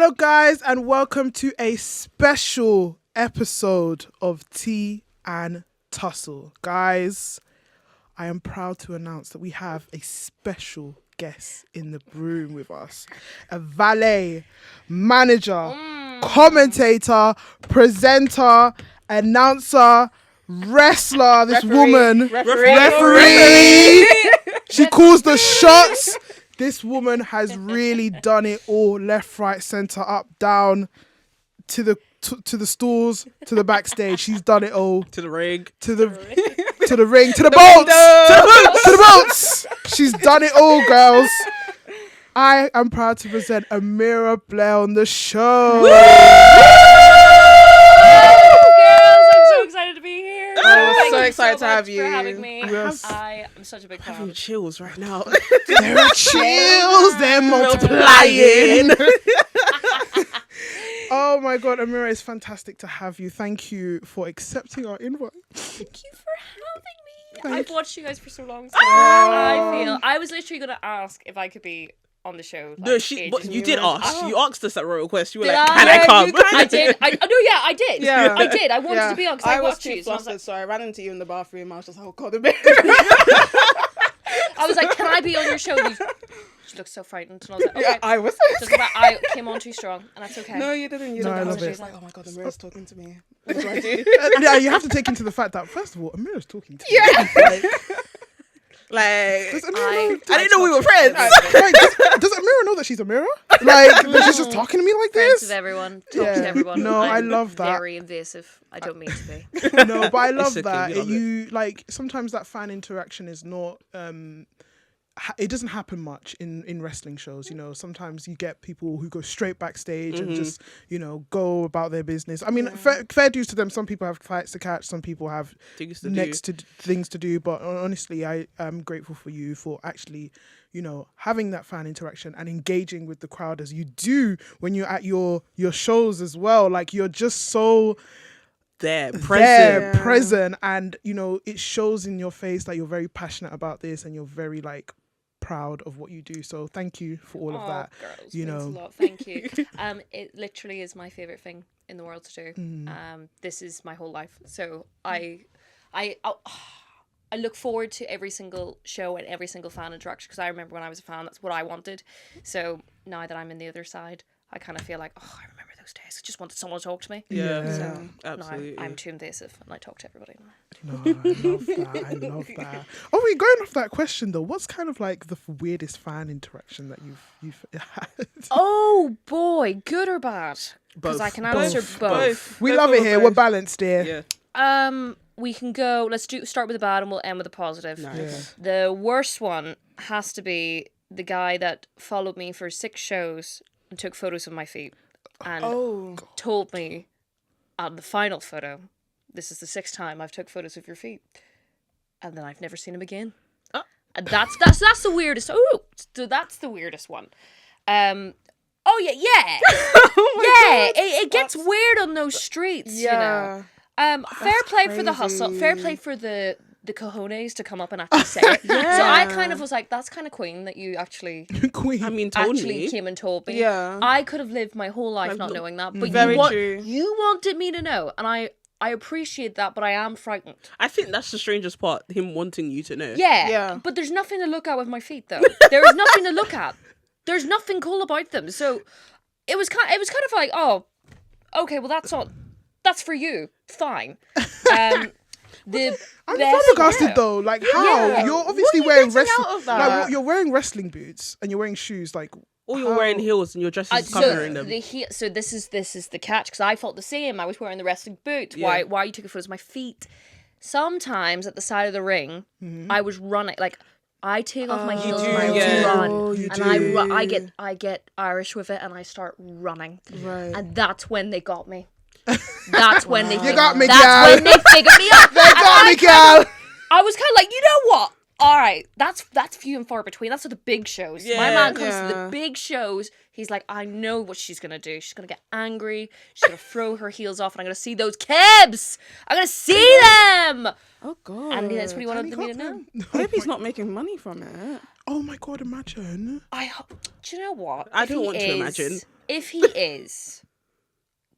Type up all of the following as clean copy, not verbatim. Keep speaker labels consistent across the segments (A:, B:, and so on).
A: Hello, guys, and welcome to a special episode of Tea and Tussle. Guys, I am proud to announce that we have a special guest in the room with us. A valet, manager, commentator, presenter, announcer, wrestler, this woman, referee. She calls the shots. This woman has really done it all, left, right, centre, up, down, to the stalls, to the backstage. She's done it all.
B: To the ring.
A: To the ring, to the boats, to the boats. She's done it all, girls. I am proud to present Amira Blair on the show.
C: Excited to be here.
B: I'm so excited to have you.
C: For having me.
A: Yes.
C: I am such a big fan.
B: Having chills right now.
A: There are chills, they're multiplying. Oh my God, Amira, it's fantastic to have you. Thank you for accepting our invite.
C: Thank you for having me. I've watched you guys for so long. So I was literally going to ask if I could be on the show.
B: No, but you did ask. You asked us at Royal Quest. You were
C: Did
B: like,
C: I?
B: can I come?
C: I did. I did.
D: Yeah.
C: I did. I wanted to be on because I
D: was
C: watched
D: too
C: you. So I was
D: flustered,
C: like,
D: so I ran into you in the bathroom. I was just like, oh God, a bit.
C: I was like, can I be on your show? And she looked so frightened. And I was like, okay.
D: Yeah, I was.
C: I came on too strong, and that's okay.
D: No, you didn't. You
A: No,
D: didn't.
A: I love
D: was
A: it.
D: just like, oh my God, Amira's talking to me. What do I do?
A: Yeah, you have to take into the fact that, first of all, Amira's talking to you. Does Amira know?
B: I didn't know we were friends.
A: Does Amira know that she's Amira? Like, that she's just talking to me like
C: Friends
A: this?
C: with everyone. Talk to everyone.
A: No, I
C: I'm
A: love that.
C: Very invasive. I don't mean to be.
A: No, but I love
B: okay,
A: that.
B: we love
A: You like sometimes that fan interaction is not. It doesn't happen much in wrestling shows. You know, sometimes you get people who go straight backstage and just go about their business. I mean, fair dues to them. Some people have fights to catch. Some people have things to do. But honestly, I am grateful for you for actually, having that fan interaction and engaging with the crowd as you do when you're at your shows as well. Like, you're just so present, and it shows in your face that you're very passionate about this and you're very proud of what you do. So thank you for all of that.
C: Girls, means a lot. Thank you. It literally is my favorite thing in the world to do. This is my whole life. So I look forward to every single show and every single fan interaction, because I remember when I was a fan, that's what I wanted. So now that I'm in the other side, I kind of feel like, I remember those days. I just wanted someone to talk to me.
B: Yeah,
C: So
B: absolutely.
C: now I'm too invasive and I talk to everybody.
A: No, I love that. Oh, we're going off that question though. What's kind of like the weirdest fan interaction that you've had?
C: Oh boy, good or bad? Because I can answer both.
A: We love it here. We're balanced here.
C: Yeah. We can go. Let's start with the bad and we'll end with the positive.
D: Nice.
A: Yeah.
C: The worst one has to be the guy that followed me for 6 shows and took photos of my feet and told me on the final photo, this is the 6th time I've took photos of your feet, and then I've never seen him again. And that's the weirdest. So that's the weirdest one. Yeah. It gets weird on those streets.
D: Yeah.
C: Fair play for the hustle. Fair play for the cojones to come up and actually say it. So I kind of was like, that's kind of queen that you actually
A: Queen.
B: I mean, told
C: actually
B: me.
C: came and told me.
D: Yeah.
C: I could have lived my whole life not knowing that, but
D: Very true.
C: you wanted me to know, and I appreciate that, but I am frightened.
B: I think that's the strangest part, him wanting you to know.
C: Yeah. But there's nothing to look at with my feet, though. There is nothing to look at. There's nothing cool about them. So it was kind of like, oh, okay, well that's for you. Fine. I'm
A: flabbergasted though. Like, how?
C: Yeah.
A: You're obviously
D: What are you
A: wearing
D: getting
A: wrestling.
D: out of that?
A: Like, you're wearing wrestling boots and you're wearing shoes. Like,
B: Or you're wearing heels and your dress is covering them.
C: So this is the catch, because I felt the same. I was wearing the wrestling boot.
B: Yeah.
C: Why you took a photo of my feet? Sometimes at the side of the ring, I was running. Like, I take off my heels and I run, and I get Irish with it, and I start running.
D: Right.
C: And that's when they got me. That's when they
A: got me,
C: That's
A: gal.
C: when they figured me out.
A: They got me, gal.
C: I was kind of like, you know what? All right, that's few and far between. That's for the big shows. My man comes to the big shows. He's like, I know what she's gonna do. She's gonna get angry. She's gonna throw her heels off, and I'm gonna see those kebs. I'm gonna see them.
D: Oh God.
C: And that's what he wanted me to know.
D: I hope he's not making money from it.
A: Oh my god, imagine.
C: Do you know what?
B: I don't want to imagine.
C: If he is,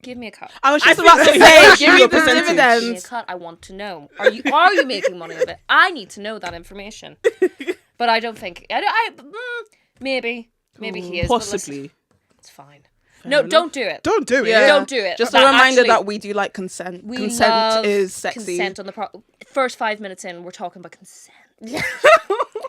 C: give me a cut.
D: I was just
B: think
D: about to
B: so.
D: say,
B: Give me
D: give
B: the
D: me the
B: percentage.
C: Give me a
D: dividends.
C: cut. I want to know. Are you making money of it? I need to know that information. But I don't think. Maybe he is. but listen,
B: Possibly.
C: it's fine. No, don't do it.
A: Don't do it.
D: Yeah.
C: Don't do it.
D: Just a
C: Like,
D: reminder
C: actually,
D: that we do like consent.
C: we
D: Consent
C: love
D: is sexy.
C: Consent on the first 5 minutes in, we're talking about consent.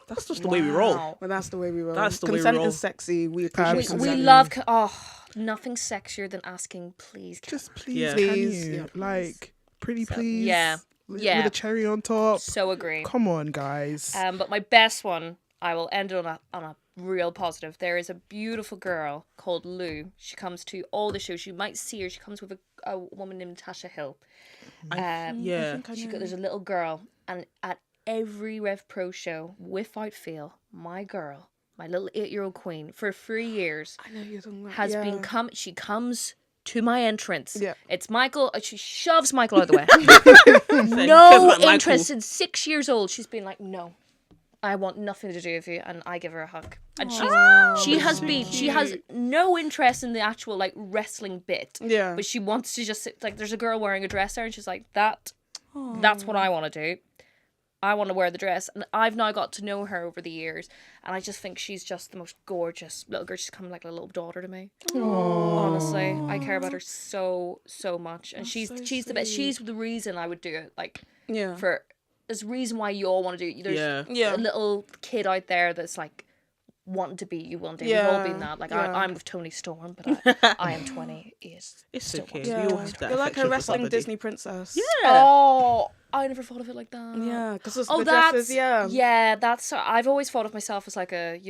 B: That's just the way we roll.
C: Wow.
D: Well, that's the way we roll.
B: That's the way we
D: consent
B: roll.
D: is sexy. We appreciate
A: Absolutely.
C: We
D: consent.
C: love. Nothing sexier than asking, please.
A: Just please,
B: Yeah.
A: can
D: Please,
A: you?
D: yeah, please.
A: Like, pretty
C: So,
A: please.
C: yeah.
A: With
C: Yeah.
A: a cherry on top.
C: So agree.
A: Come on, guys.
C: But my best one, I will end it on a real positive. There is a beautiful girl called Lou. She comes to all the shows. You might see her. She comes with a woman named Natasha Hill.
B: Yeah.
C: There's a little girl, and at every Rev Pro show, without fail, my girl, my little 8-year-old queen, for 3 years,
D: I know you're talking about.
C: has been She comes to my entrance.
D: Yeah.
C: It's Michael. She shoves Michael out of the way.
B: Cares
C: No
B: about Michael.
C: interest. Since 6 years old, she's been like, no, I want nothing to do with you, and I give her a hug. And she has no interest in the actual like wrestling bit.
D: Yeah.
C: But she wants to just sit, like, there's a girl wearing a dress there, and she's like, that's what I want to do. I want to wear the dress, and I've now got to know her over the years, and I just think she's just the most gorgeous little girl. She's come like a little daughter to me. Honestly, I care about her so much, and she's the best. She's the reason I would do it. Like,
D: Yeah.
C: there's a reason why you all want to do it. There's
D: Yeah.
C: a little kid out there that's like wanting to be you one day.
D: Yeah.
C: We've all been that. Like,
D: Yeah.
C: I'm with Tony Storm, but I am 28.
B: It's okay.
D: Yeah.
B: We all have that
D: You're like
B: affection
D: a
B: for
D: wrestling
B: somebody.
D: Disney princess.
C: Oh, I never thought of it like that.
D: Yeah, because the
C: Oh,
D: dresses,
C: that's
D: yeah.
C: That's. I've always thought of myself as like a,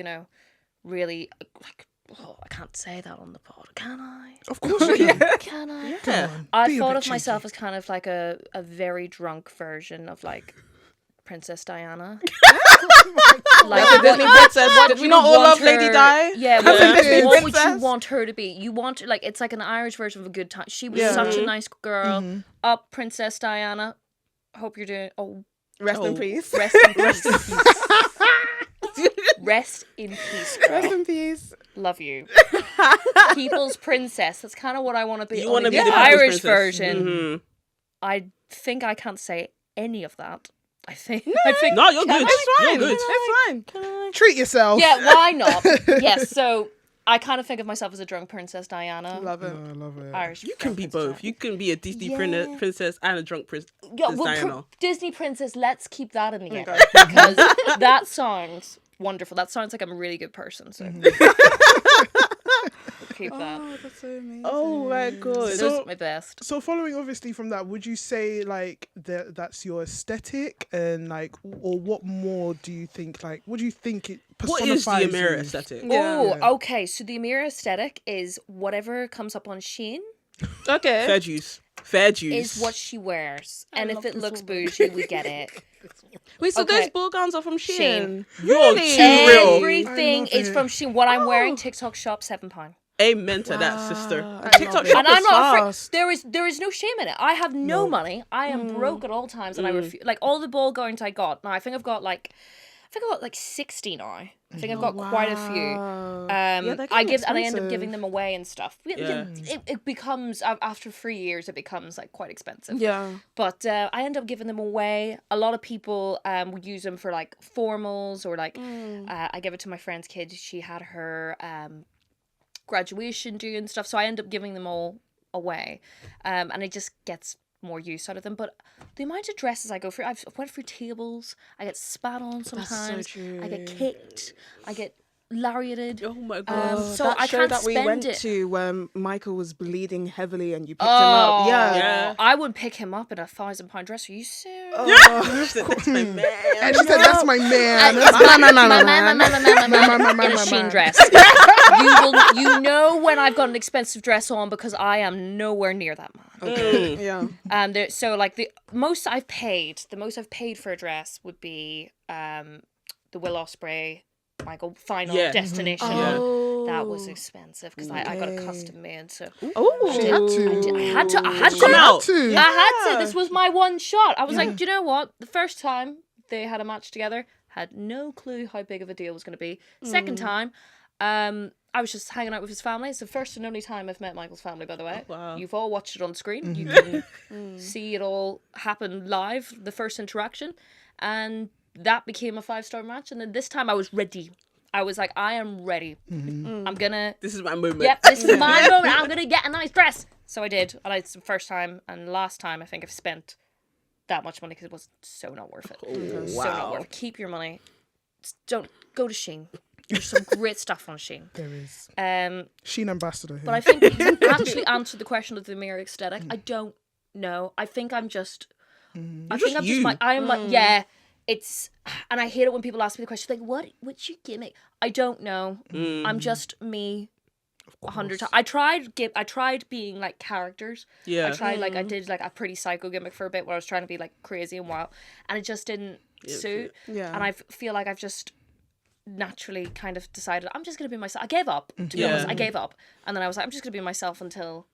C: really like. Oh, I can't say that on the pod, can I?
A: Of course you can.
C: Can I?
B: Yeah.
C: I
A: Be a
C: thought
A: bit
C: of myself
A: cheeky.
C: as kind of like a very drunk version of like Princess Diana. Like
D: The Disney princess. Did we not all love Lady Di?
C: Yeah,
D: As a Disney
C: what would you
D: princess?
C: want her to be? You want like it's like an Irish version of a good time. She was
D: Yeah.
C: such a nice girl. Up, Princess Diana. Hope you're doing.
D: Rest in peace.
C: Rest in peace. Rest in peace, girl.
D: Rest in peace.
C: Love you. People's princess. That's kind of what I want to be.
B: You
C: want to
B: be the
C: Irish
B: people's princess.
C: version.
B: Mhm.
C: I think I can't say any of that. I think.
B: No, you're good.
D: It's fine.
B: You're good.
D: It's fine.
A: Treat yourself.
C: Yeah, why not? Yes, so I kind of think of myself as a drunk Princess Diana.
D: Love it.
A: I love it.
C: Irish.
B: You can be both. You can be a Disney princess and a drunk princess.
C: Yeah, well,
B: Diana.
C: Disney Princess, let's keep that in the air. Because that sounds wonderful. That sounds like I'm a really good person. So keep that.
D: Oh, that's so amazing.
B: Oh my god.
C: So
A: So-
C: those are my best.
A: So following obviously from that, would you say like that's your aesthetic and like, or what more do you think like? What do you think it
B: What
A: personifies?
B: is the Amira
A: you?
B: aesthetic?
C: Oh,
A: Yeah.
C: okay. So the Amira aesthetic is whatever comes up on Shein
D: Okay.
B: Fair juice. Fair juice.
C: is what she wears. And if
D: love
C: it
D: this
C: looks
D: woman.
C: bougie, we get it.
D: Wait, so
C: Okay.
D: those ball gowns are from Shein?
B: You're
D: Really?
B: too real.
C: Everything
A: I love
C: is
A: it.
C: from Shein. What I'm wearing, TikTok shop, £7.
B: Amen to that, sister.
D: Wow.
B: TikTok shop
C: And I'm
B: is
C: not afraid.
B: fast.
C: There is no shame in it. I have no money. I am broke at all times, and I refuse. Like all the ball gowns I got. Now I think I've got like 60 now. I think I've got quite a few.
D: they're
C: I
D: getting
C: end up
D: expensive.
C: giving them away and stuff.
B: Yeah.
C: It becomes after 3 years, it becomes like quite expensive.
D: Yeah.
C: But I end up giving them away. A lot of people would use them for like formals or like I give it to my friend's kid. She had her graduation due and stuff, so I end up giving them all away, and it just gets more use out of them. But the amount of dresses I go through, I've went through tables. I get spat on sometimes.
D: true.
C: I get kicked. I get lariated.
B: Oh my god.
C: So
D: that
C: I
D: show
C: can't
D: that we
C: spend
D: went
C: it.
D: to when Michael was bleeding heavily and you picked him up. Yeah.
B: Yeah.
C: I would pick him up in a £1,000 dress. Are you serious?
B: That's my man.
A: And she said, "That's my man."
C: It's
A: That's my
C: my
A: man.
C: man in a Shein dress. You know when I've got an expensive dress on because I am nowhere near that man.
D: Yeah.
C: So like the most I've paid for a dress would be the Will Ospreay Michael Final
B: Yeah.
C: Destination.
B: Yeah.
D: Oh.
C: That was expensive because I got a custom made. So
D: Oh.
A: She had to.
C: I had to.
B: Come out.
A: To.
C: I had to. This was my one shot. I was like, do you know what? The first time they had a match together, Had no clue how big of a deal it was going to be. Second time, I was just hanging out with his family. It's the first and only time I've met Michael's family, by the way.
B: Wow.
C: You've all watched it on screen. You can see it all happen live, the first interaction. And that became a 5-star match. And then this time I was ready. I was like, I am ready. I'm going to...
B: This is my moment.
C: Yep, this is my moment. I'm going to get a nice dress. So I did. And it's the first time and last time I think I've spent that much money because it was so not worth it.
B: Oh,
C: So not worth it. Keep your money. Don't go to Shein. There's some great stuff on Shein.
A: There is.
C: Shein
A: ambassador here.
C: But I think you actually answered the question of the Amira aesthetic. I don't know. I think I'm just... I'm like, yeah, it's... And I hate it when people ask me the question, like, what's your gimmick? I don't know. I'm just me 100 times. I tried being like characters.
B: Yeah.
C: I tried I did like a pretty psycho gimmick for a bit where I was trying to be like crazy and wild. And it just didn't suit.
D: Yeah.
C: And I feel like I've just... naturally kind of decided I'm just going to be myself. I gave up, to be honest. I gave up. And then I was like, I'm just going to be myself until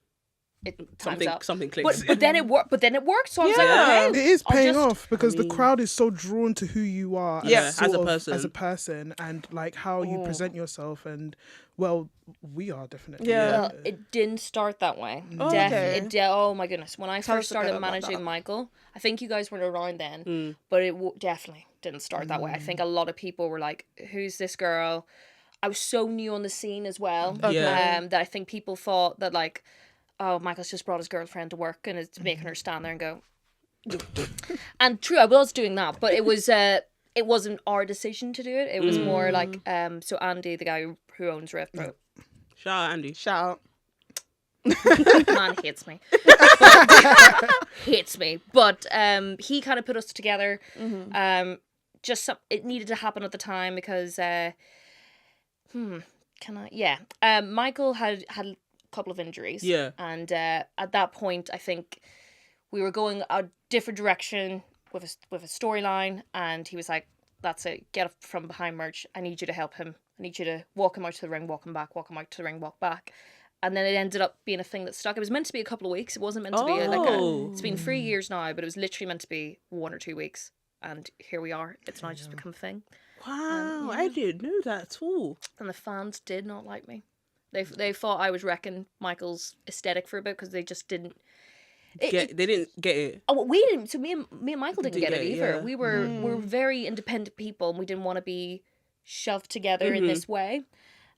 C: it time's up.
B: Something clicks.
C: But then it worked. So I was like, okay.
A: It is paying off because the crowd is so drawn to who you are
B: as a
A: person and like how you present yourself, and well, we are definitely.
C: Well, it didn't start that way. Oh my goodness. When I first started managing Michael, I think you guys weren't around then, but it definitely didn't start that way. I think a lot of people were like, who's this girl? I was so new on the scene as well that I think people thought that like, oh, Michael's just brought his girlfriend to work and it's making her stand there and go. And true, I was doing that, but it wasn't our decision to do it. It was more like, so Andy, the guy who owns Rift Pro.
B: Shout out, Andy.
D: Shout out.
C: Man hates me. Hates me. But he kind of put us together. It needed to happen at the time because Michael had a couple of injuries. Yeah. And at that point I think we were going a different direction with a storyline, and he was like, that's it, get up from behind merch. I need you to help him. I need you to walk him out to the ring, walk him out to the ring, walk back. And then it ended up being a thing that stuck. It was meant to be a couple of weeks. It wasn't meant to be it's been 3 years now, but it was literally meant to be 1 or 2 weeks. And here we are. It's now just become a thing.
B: Wow, I didn't know that at all.
C: And the fans did not like me. They thought I was wrecking Michael's aesthetic for a bit because they just didn't...
B: They didn't get it.
C: Oh, we didn't. So me and Michael didn't get it either. Yeah. We were very independent people, and we didn't want to be shoved together in this way.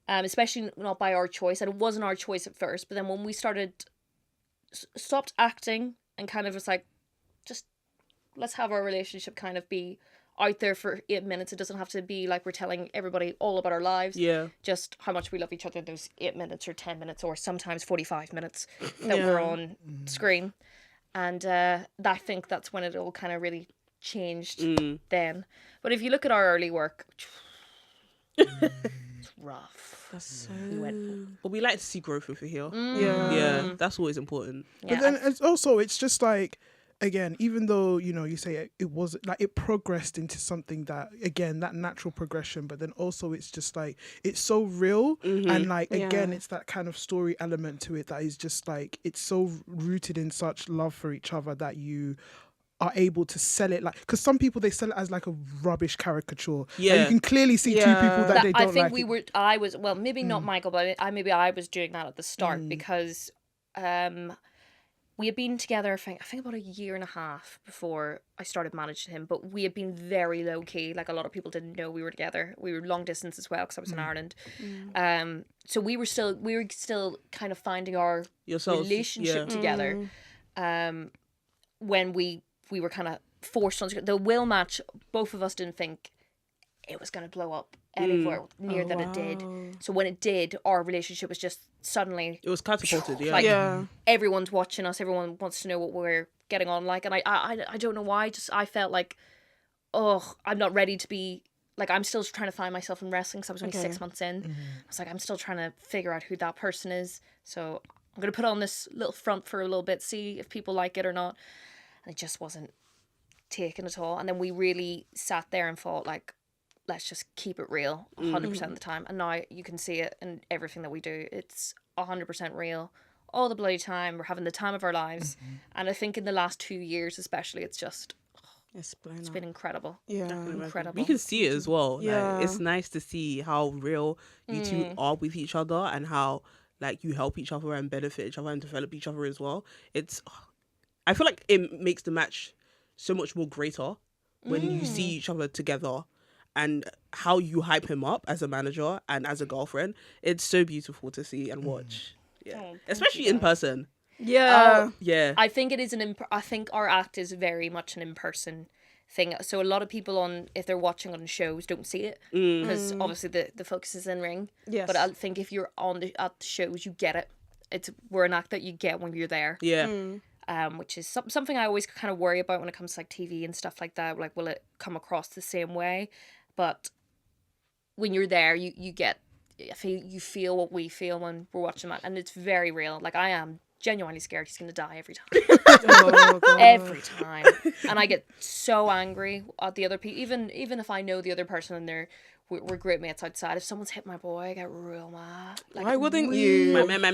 C: Especially not by our choice, and it wasn't our choice at first. But then when we stopped acting and kind of was like, just let's have our relationship kind of be out there for 8 minutes. It doesn't have to be like we're telling everybody all about our lives. Yeah, just how much we love each other in those 8 minutes or 10 minutes or sometimes 45 minutes that we're on screen. And I think that's when it all kind of really changed then. But if you look at our early work, it's rough.
D: That's so...
B: But we like to see growth with it here. Yeah, that's always important.
A: But then it's just like, again, even though, you say it was like it progressed into something that, again, that natural progression, but then also it's just like, it's so real. And like, again, it's that kind of story element to it that is just like, it's so rooted in such love for each other that you are able to sell it like, because some people, they sell it as like a rubbish caricature. Yeah. And you can clearly see two people that they don't like.
C: I was, well, maybe not Michael, but I was doing that at the start because we had been together, I think about 1.5 years before I started managing him, but we had been very low key. Like, a lot of people didn't know we were together. We were long distance as well because I was in Ireland. So we were still kind of finding our relationship together. When we were kind of forced on the will match, both of us didn't think it was going to blow up anywhere near it did. So when it did, our relationship was just suddenly... It
B: was catapulted,
C: everyone's watching us, everyone wants to know what we're getting on like, and I don't know why, I felt like, I'm not ready to be... Like, I'm still trying to find myself in wrestling because I was only 6 months in. I was like, I'm still trying to figure out who that person is. So I'm going to put on this little front for a little bit, see if people like it or not. And it just wasn't taken at all. And then we really sat there and thought, like, let's just keep it real 100% of the time. And now you can see it in everything that we do. It's 100% real all the bloody time. We're having the time of our lives. And I think in the last 2 years especially, it's just...
D: It's blown
C: It's
D: up.
C: been incredible.
D: Yeah.
C: Incredible.
B: We can see it as well.
D: Yeah.
B: Like, it's nice to see how real you two are with each other and how like you help each other and benefit each other and develop each other as well. I feel like it makes the match so much more greater when you see each other together and how you hype him up as a manager and as a girlfriend. It's so beautiful to see and watch. Yeah.
C: Oh, thank
B: Especially
C: you,
B: in
C: guys.
B: person.
D: Yeah.
B: Yeah.
C: I think it is I think our act is very much an in-person thing. So a lot of people if they're watching on shows don't see it because obviously the focus is in ring.
D: Yes.
C: But I think if you're at the shows, you get it. We're an act that you get when you're there.
B: Yeah.
C: Which is something I always kind of worry about when it comes to like TV and stuff like that. Like, will it come across the same way? But when you're there, you get, you feel what we feel when we're watching that, and it's very real. Like, I am genuinely scared he's gonna die every time.
D: Oh, God.
C: Every time, and I get so angry at the other people. Even if I know the other person and we're great mates outside. If someone's hit my boy, I get real mad. Like,
D: Why wouldn't you?
B: My man.
C: I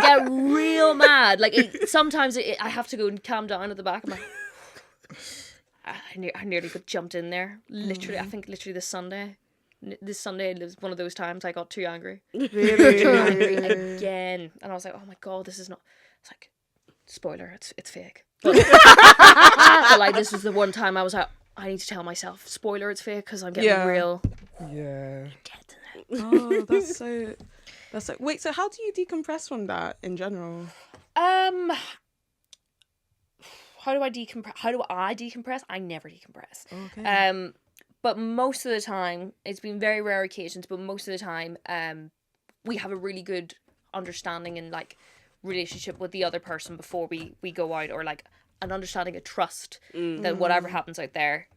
C: get real mad. Like, sometimes I have to go and calm down at the back of my. I nearly got jumped in there. Literally, I think this Sunday. This Sunday was one of those times I got too angry.
D: Really?
C: Again. And I was like, oh my God, this is not... It's like, spoiler, it's fake. But like, this was the one time I was like, I need to tell myself, spoiler, it's fake, because I'm getting real...
A: Yeah.
D: Oh, that's so... Wait, so how do you decompress from that in general?
C: How do I decompress? I never decompress.
D: Okay.
C: But most of the time, it's been very rare occasions, but most of the time, we have a really good understanding and like relationship with the other person before we go out, or like an understanding of trust that whatever happens out there,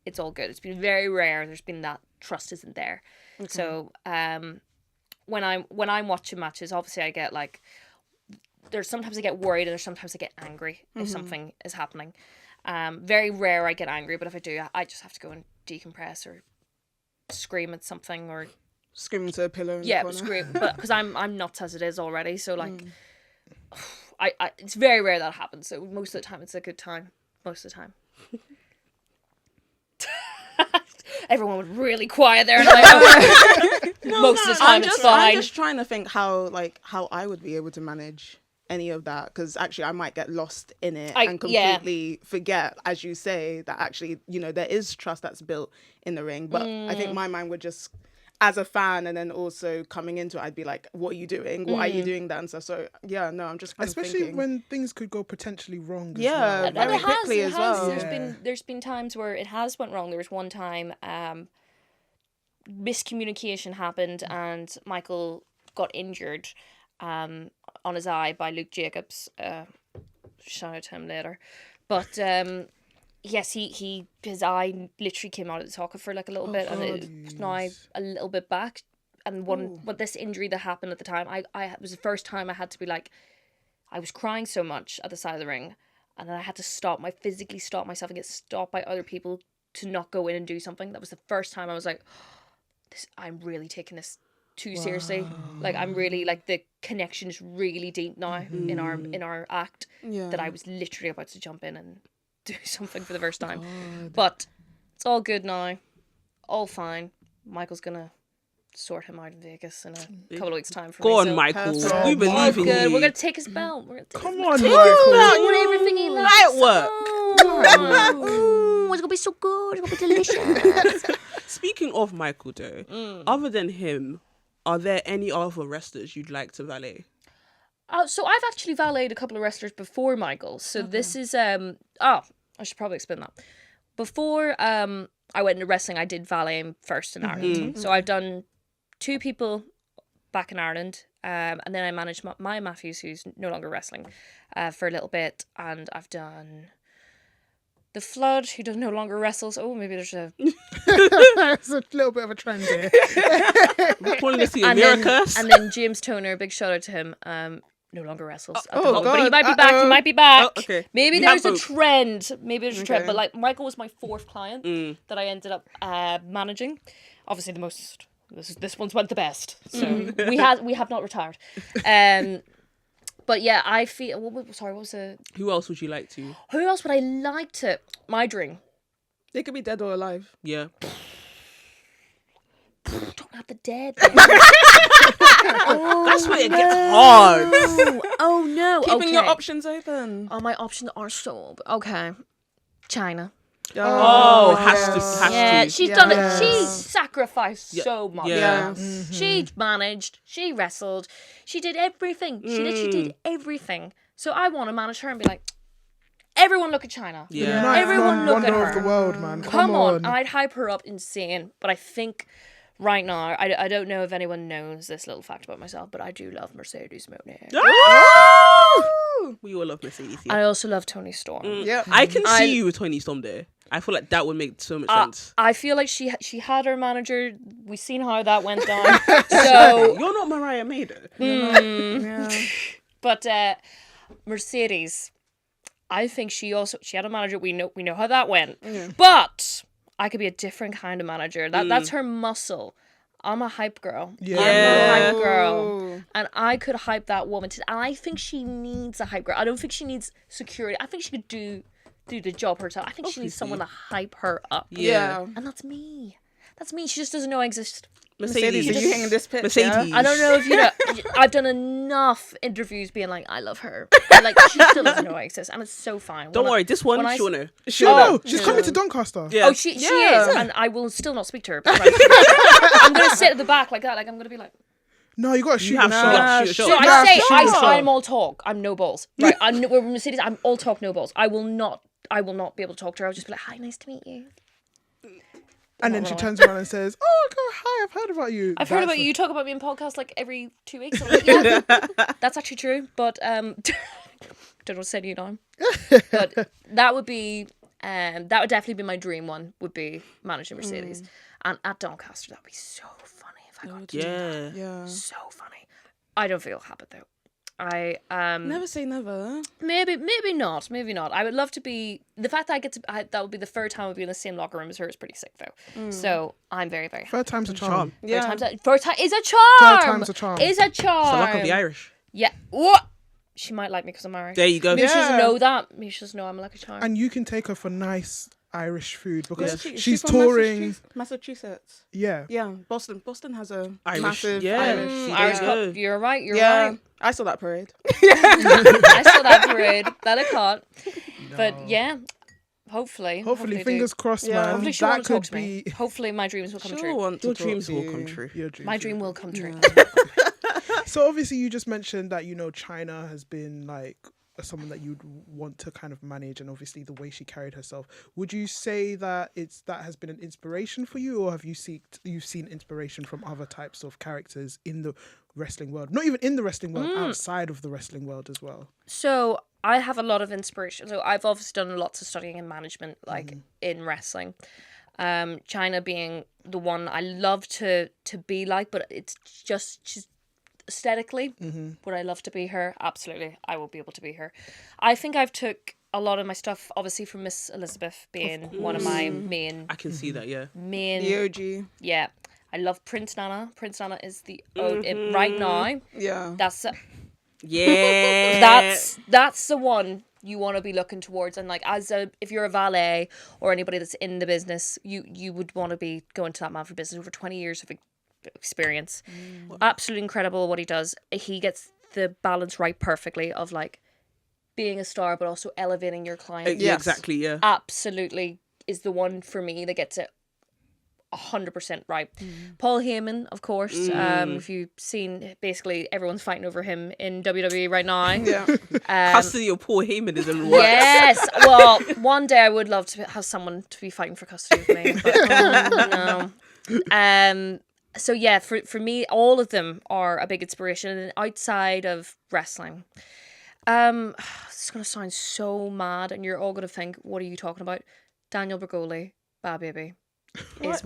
C: it's all good. It's been very rare. There's been that trust isn't there. Okay. So when I'm watching matches, obviously I get like, there's sometimes I get worried and there's sometimes I get angry if something is happening. Very rare I get angry, but if I do, I just have to go and decompress or scream at something or
D: scream into a pillow in the corner.
C: Scream, but because I'm nuts as it is already, so like I it's very rare that happens, so most of the time it's a good time. Most of the time. Everyone was really quiet there, and most of the time it's fine.
D: I'm just trying to think how I would be able to manage any of that, because actually I might get lost in it and completely forget, as you say, that actually, you know, there is trust that's built in the ring. But I think my mind would just, as a fan and then also coming into it, I'd be like, what are you doing? What are you doing, dancer? So yeah, no, I'm just kind
A: especially
D: of thinking.
A: when things could go potentially wrong.
D: Yeah,
A: as well.
D: very quickly as well.
C: There's been times where it has went wrong. There was one time miscommunication happened and Michael got injured on his eye by Luke Jacobs. Shout out to him later. But yes, his eye literally came out of the socket for like a little bit, and it's now a little bit back. And what this injury that happened at the time, it was the first time I had to be like, I was crying so much at the side of the ring, and then I had to physically stop myself and get stopped by other people to not go in and do something. That was the first time I was like, I'm really taking this too seriously. Like, I'm really like, the connection is really deep now in our act, that I was literally about to jump in and do something for the first time. But it's all good now, all fine. Michael's gonna sort him out in Vegas in a couple of weeks' time.
B: Go on, Michael. We believe in
C: good.
B: you.
C: We're gonna take his belt.
A: Come on,
C: take
A: Michael.
C: everything he loves.
B: Light work.
C: Oh, it's gonna be so good. It's gonna be delicious.
B: Speaking of Michael, though, other than him, are there any other wrestlers you'd like to valet?
C: So I've actually valeted a couple of wrestlers before Michael. So this is I should probably explain that. Before I went into wrestling, I did valet him first in Ireland. So I've done 2 people back in Ireland, and then I managed Maya Matthews, who's no longer wrestling, for a little bit, and I've done The Flood, who no longer wrestles. Oh, maybe there's a...
A: It's a little bit of a trend here.
B: We're calling this the Amira curse.
C: And then James Toner, big shout out to him, no longer wrestles at the moment.
D: God.
C: But he might be back. He might be back.
B: Oh, okay.
C: Maybe
B: We
C: there's
B: have
C: a
B: hope.
C: trend. Maybe there's a trend. But like, Michael was my 4th client that I ended up managing. Obviously, the most. This one's went the best. So we have not retired. But yeah, I feel. Sorry, what was the?
B: Who else would you like to?
C: Who else would I like to? My dream.
D: They could be dead or alive.
B: Yeah.
C: Talking about the dead.
B: That's where it gets hard.
C: Oh no!
D: Keeping your
C: Okay.
D: options open.
C: Oh, my options are so okay. China.
B: Oh, has to.
C: Yeah, she's done it.
D: Yes.
C: She sacrificed so much.
B: Yeah.
C: She managed. She wrestled. She did everything. She literally did everything. So I want to manage her and be like, everyone look at China.
B: Yeah.
A: Ninth
C: Everyone look at
A: wonder
C: her.
A: of the world, man.
C: Come on. I'd hype her up insane. But I think right now, I don't know if anyone knows this little fact about myself, but I do love Mercedes Moné.
B: We all love Mercedes.
C: I also love Toni Storm.
D: Yeah.
B: I can see you with Toni Storm there. I feel like that would make so much sense.
C: I feel like she had her manager. We've seen how that went down. So,
B: You're not Mariah Maida.
C: but Mercedes, I think she had a manager. We know how that went. But I could be a different kind of manager. That's her muscle. I'm a hype girl.
A: Yeah.
C: I'm a hype girl. And I could hype that woman. And I think she needs a hype girl. I don't think she needs security. I think she could do the job herself. I think she needs someone to hype her up.
D: Yeah.
C: And that's me. That's me. She just doesn't know I exist.
D: Mercedes, are you hanging this pitch?
B: Mercedes.
C: I don't know if you know. I've done enough interviews being like, I love her. And like, she still doesn't know I exist. And it's so fine.
B: Don't worry, this one,
C: when I-
B: she'll know.
A: She'll know. She's coming to Doncaster.
B: Yeah.
C: Oh, she is. And I will still not speak to her. Because I'm going to sit at the back like that. Like, I'm going to be like.
A: No, you got to shoot
B: You have
A: your
B: to
A: shot.
B: shoot a
C: So
B: shot.
C: I say,
A: shoot your shot.
C: I'm all talk. I'm no balls. Right. We're Mercedes. I'm all talk, no balls. I will not be able to talk to her. I'll just be like, hi, nice to meet you.
A: And then she turns around and says, "Oh, God, hi, I've heard about you.
C: I've heard about you. You talk about me in podcasts like every 2 weeks. I'm like, yeah, that's actually true. But don't know what to say to you now. But that would definitely be my dream one. Would be managing Mercedes, and at Doncaster that would be so funny if I got to do that.
D: Yeah.
C: So funny. I don't feel it'll happen though. I
D: Never say never.
C: maybe not. I would love to be the fact that I get to. That would be the third time I'd be in the same locker room as her is pretty sick though. So I'm very very happy.
A: Third time's a charm.
D: Yeah.
C: First time is a charm.
A: Third time's a charm.
C: Is a charm.
B: It's the luck of the Irish.
C: Yeah. What? She might like me because I'm Irish.
B: There you go.
C: Maybe she doesn't know that. Maybe she doesn't know I'm a lucky charm.
A: And you can take her for nice Irish food because
D: She's
A: she's
D: from
A: touring.
D: Massachusetts.
A: Yeah.
D: Yeah, Boston. Boston has a
B: Irish.
D: massive
B: Yeah.
D: Irish.
B: She
C: Irish
B: does.
C: cup. You're right. You're
D: Yeah,
C: right.
D: I saw that parade.
C: I saw that parade. That I caught. But yeah, hopefully,
A: Fingers crossed, man.
C: Hopefully she'll want
A: That
C: to talk
A: could
C: to me.
A: be
C: Hopefully my dreams will come
D: She'll
C: true.
D: want to
B: Your
D: talk
B: dreams
D: to
B: will
D: you.
B: come true.
A: your dream.
C: My dream will come true.
A: So obviously you just mentioned that, China has been like someone that you'd want to kind of manage, and obviously the way she carried herself. Would you say that that has been an inspiration for you, or have you've seen inspiration from other types of characters in the wrestling world? Not even in the wrestling world, outside of the wrestling world as well.
C: So I have a lot of inspiration. So I've obviously done lots of studying in management, like in wrestling. China being the one I love to be like, but it's just she's aesthetically would I love to be her? Absolutely, I will be able to be her. I think I've took a lot of my stuff, obviously, from Miss Elizabeth being one of my main.
B: I can see that. Yeah.
D: The OG.
C: Yeah, I love Prince Nana. Prince Nana is the right now.
D: Yeah.
B: Yeah.
C: That's the one you want to be looking towards, and like if you're a valet or anybody that's in the business, you would want to be going to that man for business. Over 20 years of experience. Absolutely incredible what he does. He gets the balance right perfectly of like being a star but also elevating your client.
B: Yeah, exactly. Yeah.
C: Absolutely is the one for me that gets it 100% right. Paul Heyman, of course. If you've seen, basically everyone's fighting over him in WWE right now.
D: Yeah.
B: Custody of Paul Heyman is in works.
C: Yes. Well, one day I would love to have someone to be fighting for custody of me. But, no. So yeah, for me, all of them are a big inspiration. And outside of wrestling, it's gonna sound so mad, and you're all gonna think, "What are you talking about?" Daniel Bergoli, Bad Baby, is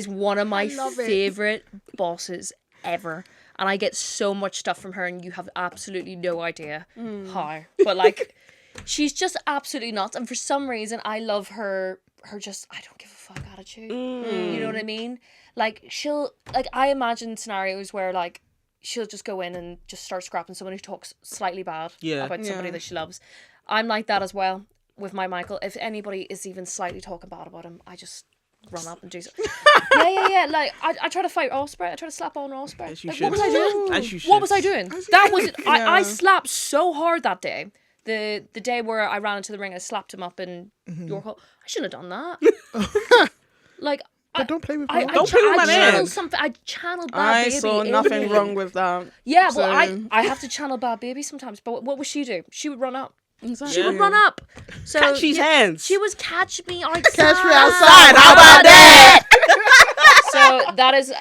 C: one of my favorite bosses ever, and I get so much stuff from her, and you have absolutely no idea how. But like, she's just absolutely nuts, and for some reason, I love her just I don't give a fuck attitude. You know what I mean? Like I imagine scenarios where like she'll just go in and just start scrapping someone who talks slightly bad about somebody
D: Yeah.
C: that she loves. I'm like that as well with my Michael. If anybody is even slightly talking bad about him, I just run up and do something. Yeah. Like, I try to fight Osprey. I try to slap on Osprey.
B: As you
C: Like,
B: should.
C: what was I doing?
B: As you should.
C: What was I doing? That was
D: Yeah.
C: I slapped so hard that day. The day where I ran into the ring, I slapped him up in York Hall. I shouldn't have done that. Like,
A: But don't play with
C: I
A: my
B: Don't play with my man.
C: channeled something. I channeled Bad
D: I
C: Baby.
D: saw
C: in
D: nothing
C: me.
D: wrong with that.
C: Yeah,
D: So-
C: well, I have to channel Bad Baby sometimes. But what would she do? She would run up.
D: Exactly.
C: She would run up. So
B: Catch these hands.
C: She was catch me outside.
A: Catch me outside.
B: How about that?
C: So that is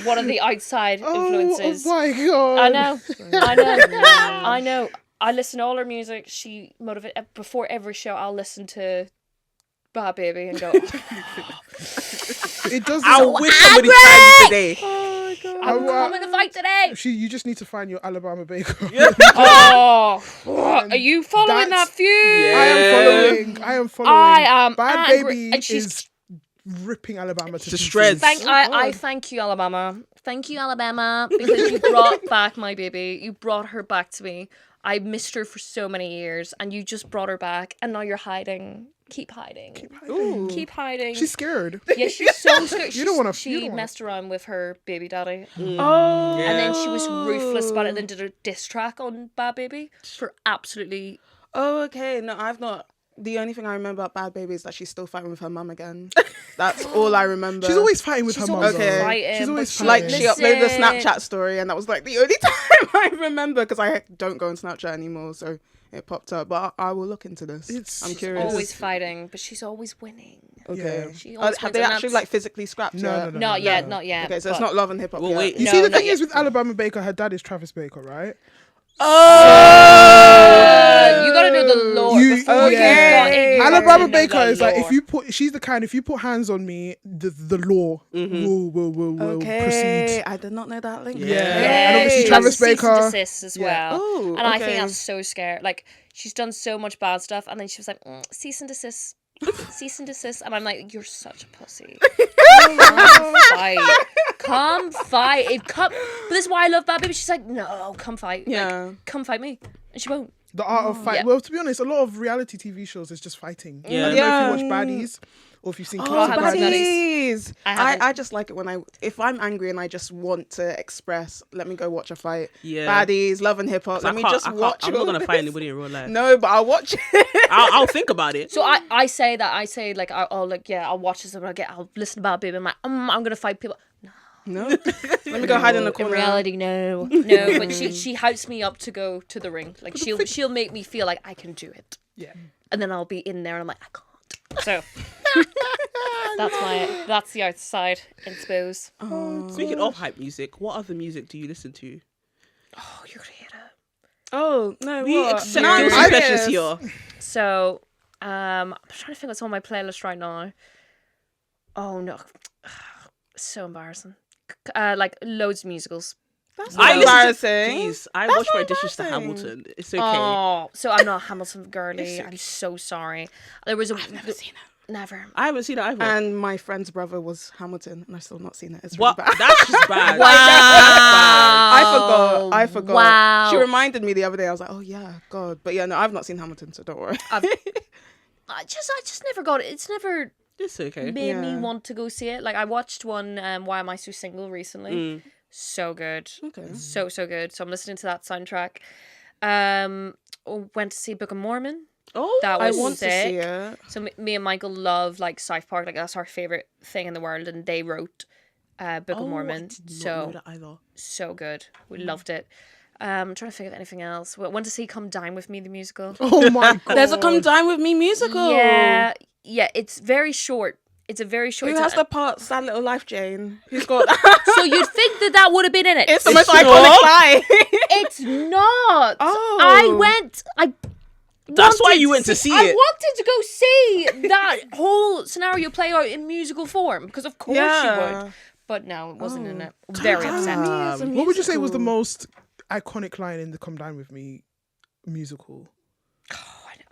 C: one of the outside
A: Oh
C: influences.
A: my god!
C: I know. I listen to all her music. She motivates. Before every show, I'll listen to Bad Baby and go,
A: It does.
B: I wish somebody tried me today.
A: Oh my god!
C: I'm coming to fight today.
A: You just need to find your Alabama baker.
C: Oh, are you following
A: That's-
C: that feud?
A: I am following.
C: I am
A: Bad
C: angry.
A: Baby
C: And she's-
A: is ripping Alabama to
B: shreds.
A: pieces.
C: I thank you, Alabama. Thank you, Alabama, because you brought back my baby. You brought her back to me. I missed her for so many years, and you just brought her back, and now you're hiding. Keep hiding. Keep hiding.
A: She's scared.
C: Yeah, she's so scared.
A: You don't wanna- you
C: She
A: don't wanna-
C: messed around with her baby daddy.
D: Oh.
C: And then she was ruthless about it and then did a diss track on Bad Baby for absolutely...
D: Oh, okay. No, I've not. The only thing I remember about Bad Baby is that she's still fighting with her mum again. That's all I remember.
A: She's always fighting with
C: She's
A: her mum.
C: always
D: Okay.
C: fighting,
A: She's always
C: but
A: fighting.
D: like she uploaded a
C: Listen.
D: Snapchat story, and that was like the only time I remember because I don't go on Snapchat anymore, so it popped up. But I will look into this.
A: It's-
D: I'm
A: She's
D: curious.
C: Always fighting, but she's always winning.
D: Okay.
A: Yeah.
C: She always
D: Have
C: wins,
D: they
C: and
D: actually
C: that's-
D: like physically scrapped
A: No,
D: yet?
A: no.
C: Not yet, not yet.
D: Okay, so it's
C: but-
D: not Love and Hip Hop
B: Well,
D: yet.
B: wait.
A: You
C: No,
A: see, the
C: not
A: thing
C: yet.
A: is with Alabama Baker, her dad is Travis Baker, right?
C: You gotta know the lore
A: You-
C: before you
A: okay.
C: got in. You
A: Alabama
C: gotta know
A: Baker
C: the
A: is like
C: lore.
A: she's the kind, if you put hands on me, the law will
D: Okay,
A: proceed.
D: I did not know that link.
B: Yeah.
A: And obviously
C: She
A: Travis
C: does cease
A: Baker.
C: and desist as well.
D: Ooh,
C: And I
D: okay.
C: think that's so scary. Like, she's done so much bad stuff, and then she was like, cease and desist. Cease and desist. And I'm like, you're such a pussy. Come fight. Come fight. But this is why I love Bad Baby. She's like, no, come fight.
D: Yeah.
C: Like, come fight me. And she won't.
A: The art of fight.
C: Yeah.
A: Well, to be honest, a lot of reality TV shows is just fighting.
B: Yeah.
A: I don't know if you watch Baddies or if you've seen
C: I
A: Clips of
C: haven't seen
A: Baddies.
D: Baddies.
C: I haven't.
D: I just like it when if I'm angry and I just want to express, let me go watch a fight.
B: Yeah.
D: Baddies, Love and Hip Hop. Let me just watch.
B: I'm not
D: all
B: gonna
D: this.
B: fight anybody in real life.
D: No, but I'll watch it.
B: I'll think about it.
C: So I say that. I say, like, I'll watch this and I'll listen to Bad Baby. I'm like, I'm gonna fight people.
D: No, let me go hide in the
C: In
D: corner.
C: reality, no. But she hypes me up to go to the ring. Like, she'll make me feel like I can do it.
A: Yeah.
C: And then I'll be in there and I'm like, I can't. So that's the outside, I suppose.
B: Speaking of hype music, what other music do you listen to?
C: Oh, you're gonna hate it.
D: Oh no,
B: We
D: what?
B: accept
D: No,
B: guilty
D: I
B: pleasures
D: guess.
B: here.
C: So I'm trying to think what's on my playlist right now. Oh no, so embarrassing. Like loads of musicals.
D: That's
B: I
D: not
B: listen
D: embarrassing.
B: to, please, I
D: That's
B: watch my
D: not
B: dishes to
D: embarrassing.
B: Hamilton. It's okay.
C: Oh, so I'm not a Hamilton girly. I'm so sorry. There was
D: I've never seen it.
C: Never.
B: I haven't seen it either.
D: And my friend's brother was Hamilton, and I've still not seen it. It's
B: What?
D: really bad.
B: That's just bad.
D: I forgot.
C: Wow.
D: She reminded me the other day. I was like, oh yeah, God. But yeah, no, I've not seen Hamilton, so don't worry.
C: I just never got it. It's never
B: It's okay.
C: made me
D: Yeah.
C: want to go see it. Like I watched one Why Am I So Single recently. So good.
D: Okay.
C: So good. So I'm listening to that soundtrack. Went to see Book of Mormon.
B: Oh,
C: That
D: I
C: was
D: want
C: sick.
D: to see it.
C: So me and Michael love like South Park. Like that's our favorite thing in the world, and they wrote Book of Mormon. So so good. We loved it. I'm trying to think of anything else. Went to see Come Dine With Me, the musical.
A: Oh my god.
D: There's a Come Dine With Me musical.
C: Yeah, it's very short. It's a very short.
D: Who
C: it's
D: has
C: a-
D: the part Sad Little Life, Jane? Who's got
C: So you'd think that would have been in it.
D: It's the most
B: It's
D: iconic
B: not?
D: line.
C: It's not.
D: Oh.
C: I
B: That's why
C: wanted
B: you went to see
C: I
B: it.
C: wanted to go see that whole scenario play out in musical form because of course you would. But no, it wasn't in it. Very upset.
A: What would you say was the most iconic line in the Come Dine With Me musical?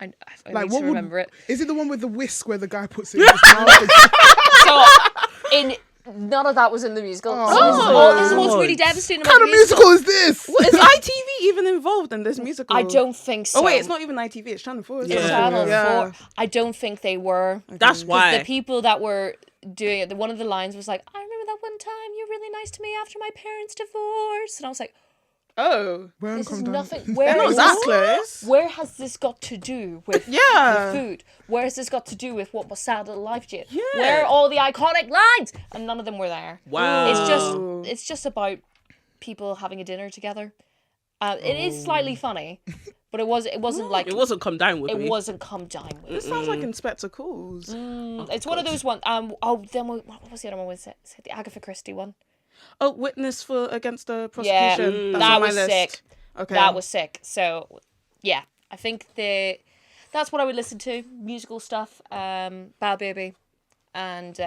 C: I
A: Like,
C: need
A: what
C: to
A: would-
C: remember it.
A: Is it the one with the whisk where the guy puts it in his mouth?
C: So in None of that was in the musical.
A: Oh.
C: This is what's really devastating
A: What kind
C: about
A: of musical is this?
D: Is ITV even involved in this musical?
C: I don't think so.
D: Oh wait, it's not even ITV. It's Channel 4.
B: Yeah.
C: Channel
D: Yeah.
C: 4. I don't think they were.
B: That's why.
C: The people that were doing it, one of the lines was like, I remember that one time you were really nice to me after my parents' divorce. And I was like,
D: Oh.
C: this is
A: Down.
C: nothing.
D: They're
C: Where
D: not
C: is
D: that
C: this?
D: close.
C: Where has this got to do with
D: Yeah.
C: the food? Where has this got to do with what was sad little life to you?
B: Yeah.
C: Where are all the iconic lines? And none of them were there.
B: Wow.
C: It's just about people having a dinner together. It is slightly funny, but it wasn't like
B: It wasn't come down with
C: it
B: me.
C: wasn't come down with.
D: This sounds like Inspector Calls.
C: It's one of those ones. Then what was the other one? Was it the Agatha Christie one?
D: Oh, witness for against the
C: Yeah,
D: prosecution. That's
C: that
D: on my
C: was
D: list.
C: sick.
D: Okay.
C: That was sick. So, yeah, I think that's what I would listen to. Musical stuff, Bad Baby, and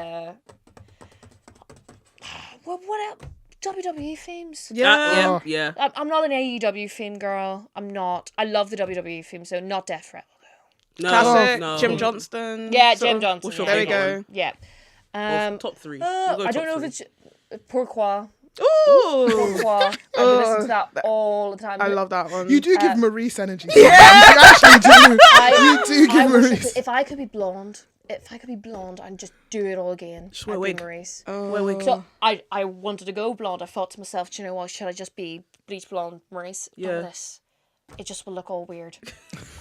C: what else? WWE themes.
D: Yeah.
B: Yeah.
C: I'm not an AEW theme girl. I'm not. I love the WWE theme, so not Death Rattle.
B: No,
D: Classic.
B: no.
D: Jim Johnston.
C: Yeah,
D: sort
C: Jim
D: of-
C: Johnson.
B: What's your
C: yeah.
D: There we
B: favourite
D: go.
B: one?
C: Yeah.
B: Or top three. We'll go
C: I don't
B: top
C: know
B: three.
C: if it's Pourquoi.
D: Ooh.
C: Pourquoi. I would listen to that all the time.
D: I love that one.
A: You do give Maurice energy. Yeah, you actually do. You do give Maurice.
C: If I could be blonde, I'd just do it all again.
B: Just wear
C: I'd
B: a
C: be
B: wig.
C: Maurice.
D: Oh.
C: So I wanted to go blonde. I thought to myself, do you know what? Should I just be bleach blonde Maurice?
B: Yeah.
C: This. It just will look all weird.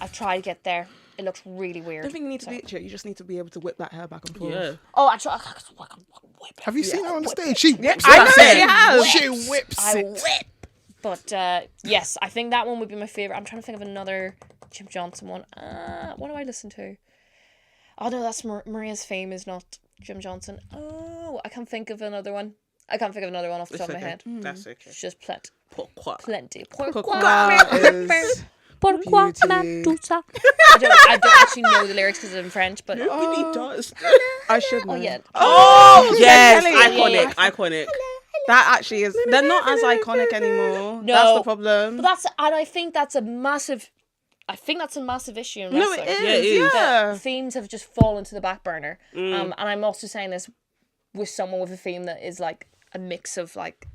C: I've tried to get there. It looks really
D: I
C: weird.
D: don't think you need to bleach it. You just need to be able to whip that hair back and forth.
B: Yeah.
C: Oh, actually, I can whip it.
A: Have you seen her on stage? She whips
D: I
A: it.
D: know she has.
A: She whips
C: I
A: it.
C: whip. But yes, I think that one would be my favorite. I'm trying to think of another Jim Johnson one. What do I listen to? Oh no, that's Maria's Fame is not Jim Johnson. Oh, I can't think of another one. off the top of my head.
B: That's okay.
C: It's just
B: Pourquoi?
C: plenty.
D: Is
C: Pourquoi
D: beauty.
C: ma tout ça? I don't actually know the lyrics because it's in French, but
B: Nobody does.
D: I should know.
C: oh yeah.
B: Oh yes,
D: Kelly.
B: iconic.
D: That actually is. They're not as iconic anymore.
C: No.
D: That's the problem.
C: But I think that's a massive. I think that's a massive issue in
D: No,
C: wrestling.
D: it is.
B: Yeah, it is.
D: Yeah.
C: The themes have just fallen to the back burner. And I'm also saying this with someone with a theme that is like a mix of like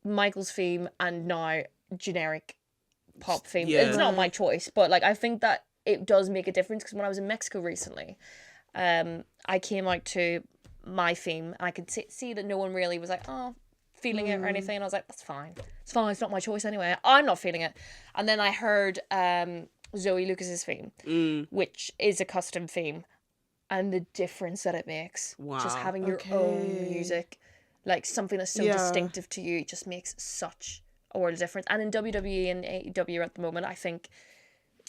C: Michael's theme and now generic pop theme.
B: Yeah.
C: It's not my choice, but like I think that it does make a difference because when I was in Mexico recently, I came out to my theme and I could see that no one really was like, oh, feeling it or anything, and I was like, that's fine. It's fine, it's not my choice anyway. I'm not feeling it. And then I heard Zoe Lucas's theme, which is a custom theme, and the difference that it makes.
B: Wow.
C: Just having your own music, like something that's so distinctive to you, just makes such a world of difference. And in WWE and AEW at the moment, I think,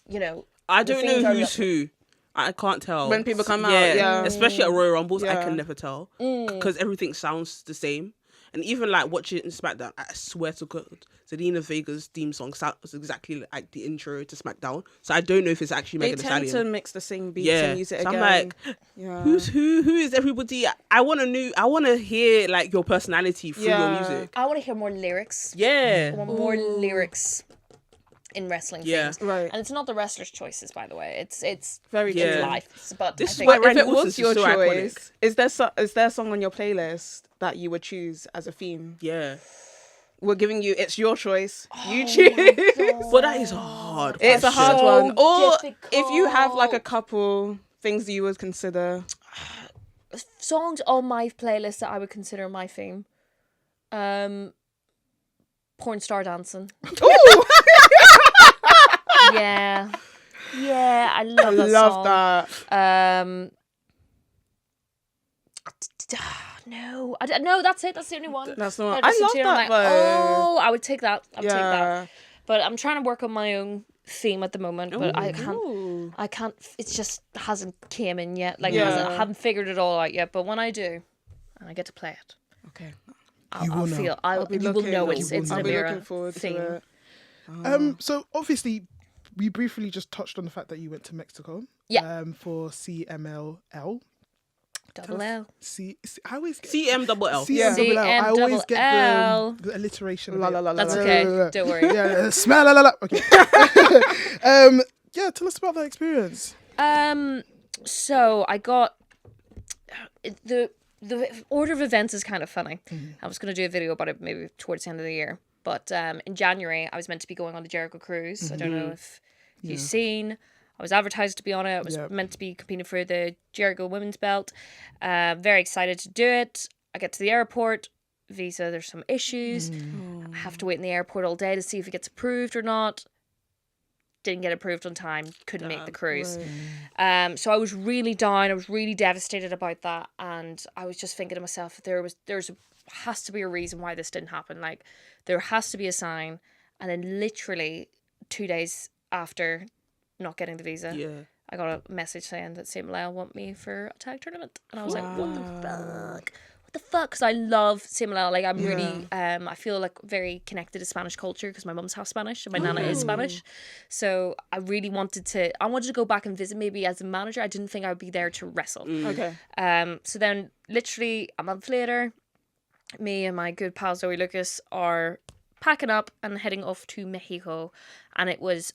C: you know,
B: I
C: the
B: don't
C: themes
B: know
C: are
B: who's who. I can't tell.
D: When people come out, yeah.
B: Especially at Royal Rumbles, I
D: Yeah.
B: can never tell. Because everything sounds the same. And even like watching SmackDown, I swear to God, Zelina Vega's theme song sounds exactly like the intro to SmackDown. So I don't know if it's actually
D: They
B: Megan Thee
D: tend
B: Stallion.
D: to mix the same beats
B: Yeah.
D: and use it
B: So
D: again.
B: I'm like,
D: yeah.
B: who's who? Who is everybody? I want to hear like your personality through your music.
C: I want to hear more lyrics.
B: Yeah.
C: I want more lyrics in wrestling
B: Yeah.
C: things.
D: Right.
C: And it's not the wrestlers' choices, by the way. It's
D: Very
C: it's
D: true.
C: life. But
B: This
C: I
B: is
C: think
B: why
D: But if
B: Randy
D: it
B: Orton's
D: was
B: is
D: your
B: so iconic.
D: choice, is there a song on your playlist that you would choose as a theme?
B: Yeah.
D: We're giving you, it's your choice. You
C: my
D: choose.
C: God.
B: But that is a hard
D: It's a hard
C: So
D: one. Or if you have like a
C: difficult.
D: couple things you would consider.
C: songs on my playlist that I would consider my theme. Porn star dancing.
D: Ooh,
C: Yeah. Yeah, I
D: I
C: love that
D: love
C: song.
D: that.
C: No, no, that's it. That's the only one.
D: That's the one.
C: I
D: I
C: listen
D: love
C: to it and I'm
D: that
C: like,
D: though.
C: oh, I would take that. I would take that.
D: Yeah.
C: But I'm trying to work on my own theme at the moment. But I can't.
D: Ooh.
C: I can't. It just hasn't came in yet. Like
D: Yeah.
C: I haven't figured it all out yet. But when I do, and I get to play it,
D: Okay.
A: You will know.
C: I'll
D: be
C: you will
D: looking-
C: know it's
A: You will
C: an
A: know.
D: I'll be looking
C: Amira
D: forward
C: theme.
D: to it.
A: So obviously, we briefly just touched on the fact that you went to Mexico.
C: Yeah.
A: For CMLL.
C: Double L.
A: I always get
B: CMLL.
A: CMLL. I always get
C: CMLL.
A: the alliteration.
D: La
A: of
D: la
A: it.
D: la la.
C: That's
D: la.
C: okay. Don't worry.
A: Yeah, smell la la la. Okay. Yeah, tell us about that experience.
C: So I got the order of events is kind of funny. I was going to do a video about it maybe towards the end of the year. But in January, I was meant to be going on the Jericho cruise. I don't know if you've seen. I was advertised to be on it. I was meant to be competing for the Jericho women's belt. Very excited to do it. I get to the airport. Visa, there's some issues. I have to wait in the airport all day to see if it gets approved or not. Didn't get approved on time. Couldn't make the cruise. So I was really down. I was really devastated about that. And I was just thinking to myself, has to be a reason why this didn't happen. Like, there has to be a sign. And then literally 2 days after not getting the visa, I got a message saying that CMLL want me for a tag tournament. And I was like, what the fuck? What the fuck? Because I love CMLL. Like, I'm really, I feel like very connected to Spanish culture because my mum's half Spanish and my nana is Spanish. So I really wanted to go back and visit maybe as a manager. I didn't think I would be there to wrestle.
D: Okay.
C: So then literally a month later, me and my good pal Zoe Lucas are packing up and heading off to Mexico. And it was,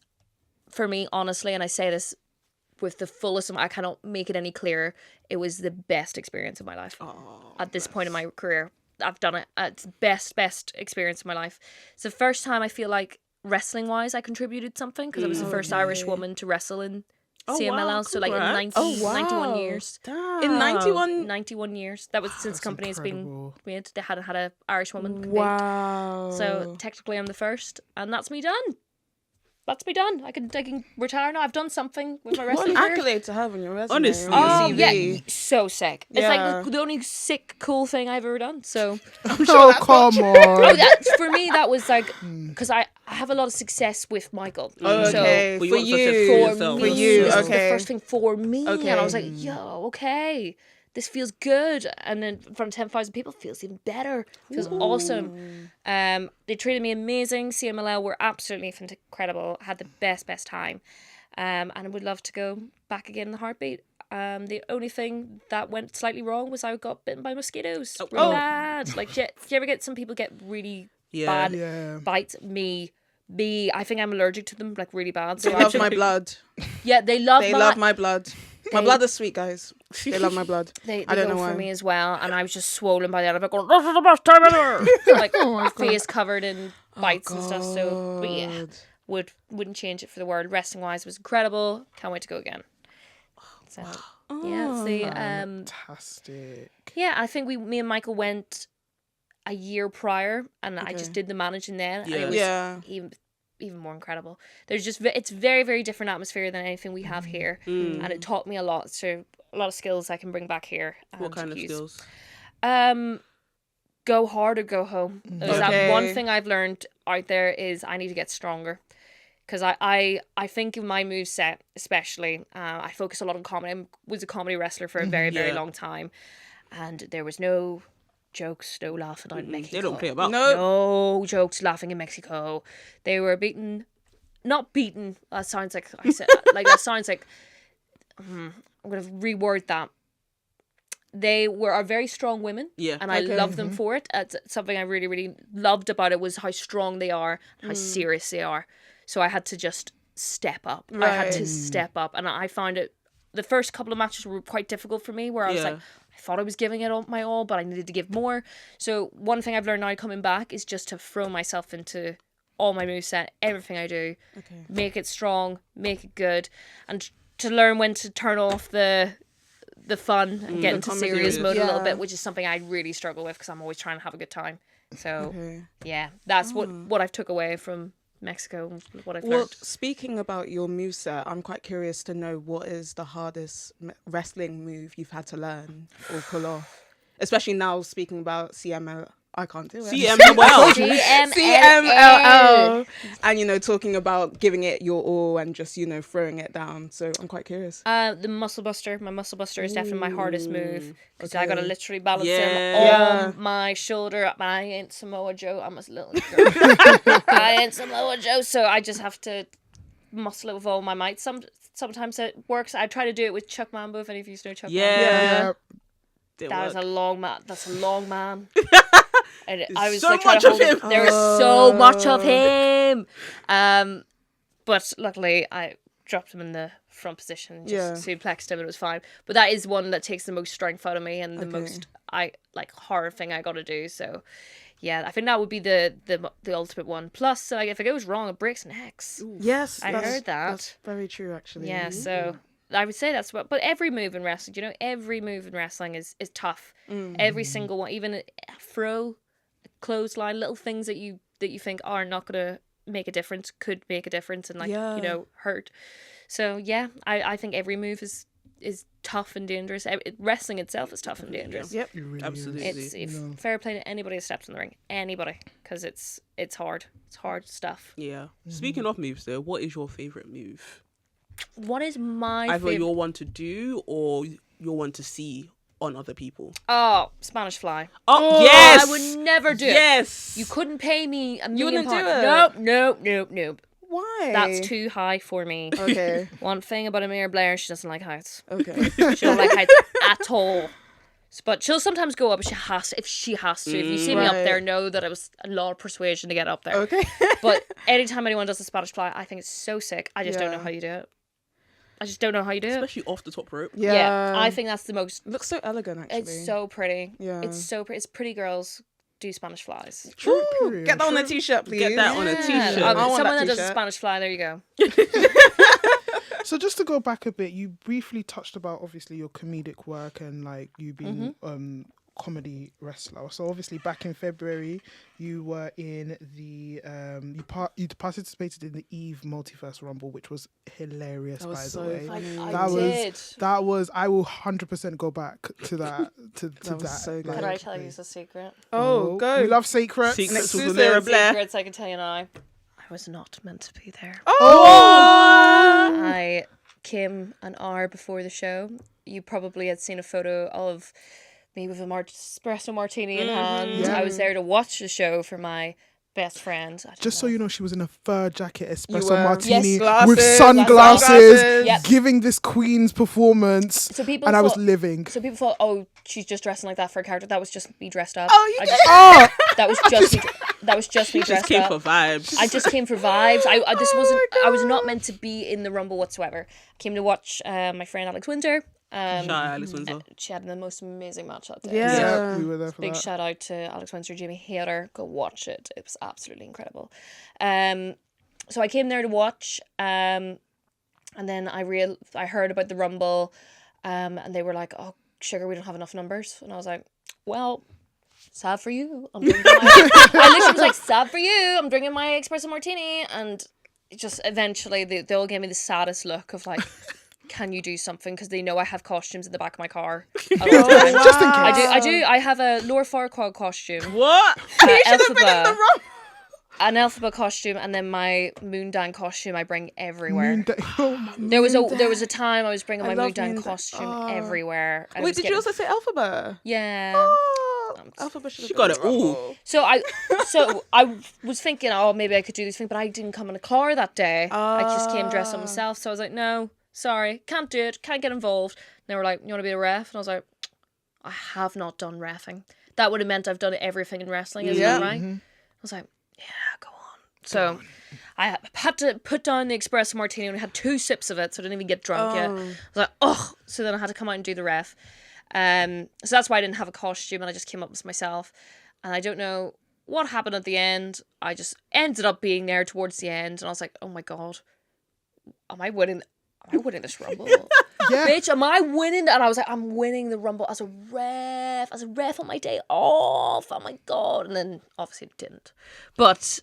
C: for me, honestly, and I say this with the fullest, I cannot make it any clearer, it was the best experience of my life. At this point in my career, I've done it. It's best experience of my life. It's the first time I feel like wrestling wise I contributed something, because I was the first Irish woman to wrestle in CMLL.
B: Wow,
C: so like in 91 years.
B: Damn.
D: In
C: 91 years. That was since company has been made. They hadn't had an Irish woman compete.
D: Wow.
C: So technically I'm the first, and that's me done. That's me done. I can retire now. I've done something with my wrestling
D: What an
C: career.
D: accolade to have on your resume.
B: Honestly.
D: on your
C: Yeah,
D: CV.
C: so sick. It's like the only sick, cool thing I've ever done. So,
A: Oh, come on.
C: for me, that was like, because I have a lot of success with Michael.
D: Okay,
B: But you
D: for
B: want success
D: you.
B: for
C: So,
B: yourself.
C: for me,
D: you,
C: this was the
D: okay.
C: first thing for me.
D: Okay.
C: And I was like, yo, okay, this feels good. And then in front of 10,000 people, it feels even better. It feels awesome. They treated me amazing. CMLL were absolutely incredible. Had the best time. And I would love to go back again in the heartbeat. The only thing that went slightly wrong was I got bitten by mosquitoes. Really bad. Like, do you ever get some people get really bad bites? Me, I think I'm allergic to them, like, really bad. So
D: They love my blood.
C: Yeah, they love
D: my blood. My blood is sweet, guys. They love my blood.
C: They
D: I don't
C: go
D: know
C: for
D: why.
C: me as well, and I was just swollen by the end of it, going, "This is the best time ever!" Like, face covered in bites and stuff. So, but yeah, wouldn't change it for the world. Wrestling wise, it was incredible. Can't wait to go again. So, yeah,
A: Fantastic.
C: yeah, I think me and Michael went a year prior, and I just did the managing then, and it was even more incredible. It's very, very different atmosphere than anything we have here, and it taught me a lot. So a lot of skills I can bring back here.
B: What kind of skills?
C: Go hard or go home. There's that one thing I've learned out there is I need to get stronger. Because I think in my moveset, especially, I focus a lot on comedy. I was a comedy wrestler for a very, very long time. And there was no jokes, no laughing out in Mexico.
B: They don't play about.
C: No jokes laughing in Mexico. They were not beaten. That sounds like, I said, like, that sounds like, I'm going to reword that. They are very strong women, and I love them for it. It's something I really, really loved about it was how strong they are, and how serious they are. So I had to just step up.
D: Right.
C: I had to step up, and I found it. The first couple of matches were quite difficult for me, where I was like, I thought I was giving it all my all, but I needed to give more. So one thing I've learned now coming back is just to throw myself into all my moveset, everything I do, make it strong, make it good, and to learn when to turn off the fun and get into serious mode a little bit, which is something I really struggle with because I'm always trying to have a good time. So yeah, that's what I've took away from Mexico, what I've learned.
D: Speaking about your moveset, I'm quite curious to know what is the hardest wrestling move you've had to learn or pull off, especially now speaking about CML. I can't do it.
B: CMLL.
D: CMLL. And, talking about giving it your all and just, throwing it down. So I'm quite curious.
C: The muscle buster. My muscle buster is definitely my hardest move. Because I got to literally balance him on my shoulder. I ain't Samoa Joe. I'm a little girl. I ain't Samoa Joe. So I just have to muscle it with all my might. Sometimes it works. I try to do it with Chuck Mambo, if any of you know Chuck Mambo.
A: Yeah.
C: That is a long man. That's a long man. And I was
B: so
C: like, trying
B: much
C: to
B: of
C: hold
B: him.
C: There is so much of him. But luckily, dropped him in the front position, and just suplexed him, and it was fine. But that is one that takes the most strength out of me and the most horror thing I got to do. So yeah, I think that would be the ultimate one. Plus, if it goes wrong, it breaks necks.
D: Yes,
C: I heard that.
D: That's very true, actually.
C: Yeah, so I would say that's what. But every move in wrestling, every move in wrestling is tough. Every single one, even a throw, a clothesline, little things that you think are not gonna make a difference could make a difference and hurt. So yeah, I think every move is tough and dangerous. Wrestling itself is tough and dangerous.
D: Yep,
A: It really
B: Absolutely.
A: is.
C: Fair play to anybody who steps in the ring. Anybody, because it's hard. It's hard stuff.
B: Yeah. Speaking of moves, though, what is your favorite move?
C: What is my
B: Either
C: favorite?
B: you're one to do or you're one to see on other people.
C: Oh, Spanish Fly.
B: Oh, yes!
C: I would never do it.
B: Yes!
C: You couldn't pay me $1 million.
D: wouldn't do it?
C: Nope.
D: Why?
C: That's too high for me.
D: Okay.
C: One thing about Amira Blair, she doesn't like heights.
D: Okay.
C: She don't like heights at all. But she'll sometimes go up if she has to. If you see me up there, know that it was a lot of persuasion to get up there.
D: Okay.
C: But anytime anyone does a Spanish Fly, I think it's so sick. I just don't know how you do it.
B: Especially off the top rope.
C: Yeah. I think that's the most...
D: Looks so elegant, actually.
C: It's so pretty.
D: Yeah.
C: It's so pretty. It's pretty girls do Spanish Flies.
A: True.
D: Get that on a t-shirt, please.
B: Get that on a t-shirt.
D: I want
C: Someone
D: that
C: that does a
D: t-shirt.
C: Spanish Fly, there you go.
A: So just to go back a bit, you briefly touched about obviously your comedic work and like you being comedy wrestler. So obviously back in February you were in the you participated in the Eve Multiverse Rumble, which was hilarious.
D: That was
A: by
D: so
A: the way.
D: funny.
A: That was I will 100% go back to that
D: That was so good.
C: Can I tell you a secret?
D: Oh, go.
A: We love secrets.
B: Secrets with
D: Exclusive.
B: Amira Blair.
C: Secrets, I can tell you now. I was not meant to be there.
D: Oh!
C: I came an hour before the show. You probably had seen a photo of me with a espresso martini in hand.
A: Yeah.
C: I was there to watch the show for my best friend.
A: Just so you know, she was in a fur jacket, espresso
D: were.
A: martini,
C: Yes.
D: Glasses,
A: with sunglasses,
D: sunglasses.
C: Yep.
A: giving this Queen's performance,
C: So people
A: and I was
C: thought-
A: living.
C: So people thought, oh, she's just dressing like that for a character. That was just me dressed up.
D: Oh, you
C: I
D: did?
C: just,
A: Oh,
C: that was just me. That was just me
B: Just
C: dressed
B: came
C: up.
B: for vibes.
C: I just came for vibes. This
D: Oh
C: wasn't.
D: my
C: I was not meant to be in the Rumble whatsoever. I came to watch my friend Alex Windsor.
B: Shout out Alice Windsor.
C: She had the most amazing match that day.
D: Yeah.
A: yeah, we were there for
C: Big
A: that.
C: shout out to Alex Windsor, Jamie Hayter. Go watch it. It was absolutely incredible. So I came there to watch, and then I heard about the Rumble, and they were like, "Oh, sugar, we don't have enough numbers," and I was like, "Well, sad for you. I'm drinking my." I literally was like, "Sad for you. I'm drinking my espresso martini," and just eventually they all gave me the saddest look of like. Can you do something? Because they know I have costumes in the back of my car.
A: Just in case.
C: I do. I have a Laura Farquaad costume.
B: What?
C: Elphaba, an Elphaba costume, and then my Moondan costume I bring everywhere.
A: Oh my
C: There was a time I was bringing my
D: love
C: Moondan
D: Moondan.
C: costume everywhere. and it
D: Wait,
C: was
D: did you also say Alphaba?
C: Yeah.
D: Oh, Alphaba should have
B: She got it all.
C: So I was thinking, oh, maybe I could do this thing, but I didn't come in a car that day. I just came dressed up myself. So I was like, no, sorry, can't do it, can't get involved. And they were like, you want to be a ref? And I was like, I have not done reffing. That would have meant I've done everything in wrestling, isn't it, right? I was like, yeah, go on. So I had to put down the espresso martini and I had 2 sips of it, so I didn't even get drunk yet. I was like, oh. So then I had to come out and do the ref. So that's why I didn't have a costume and I just came up with myself. And I don't know what happened at the end. I just ended up being there towards the end and I was like, oh my God, am I winning this Rumble?
A: Yeah.
C: Bitch, am I winning? And I was like, I'm winning the Rumble as a ref on my day off. Oh my God. And then obviously it didn't. But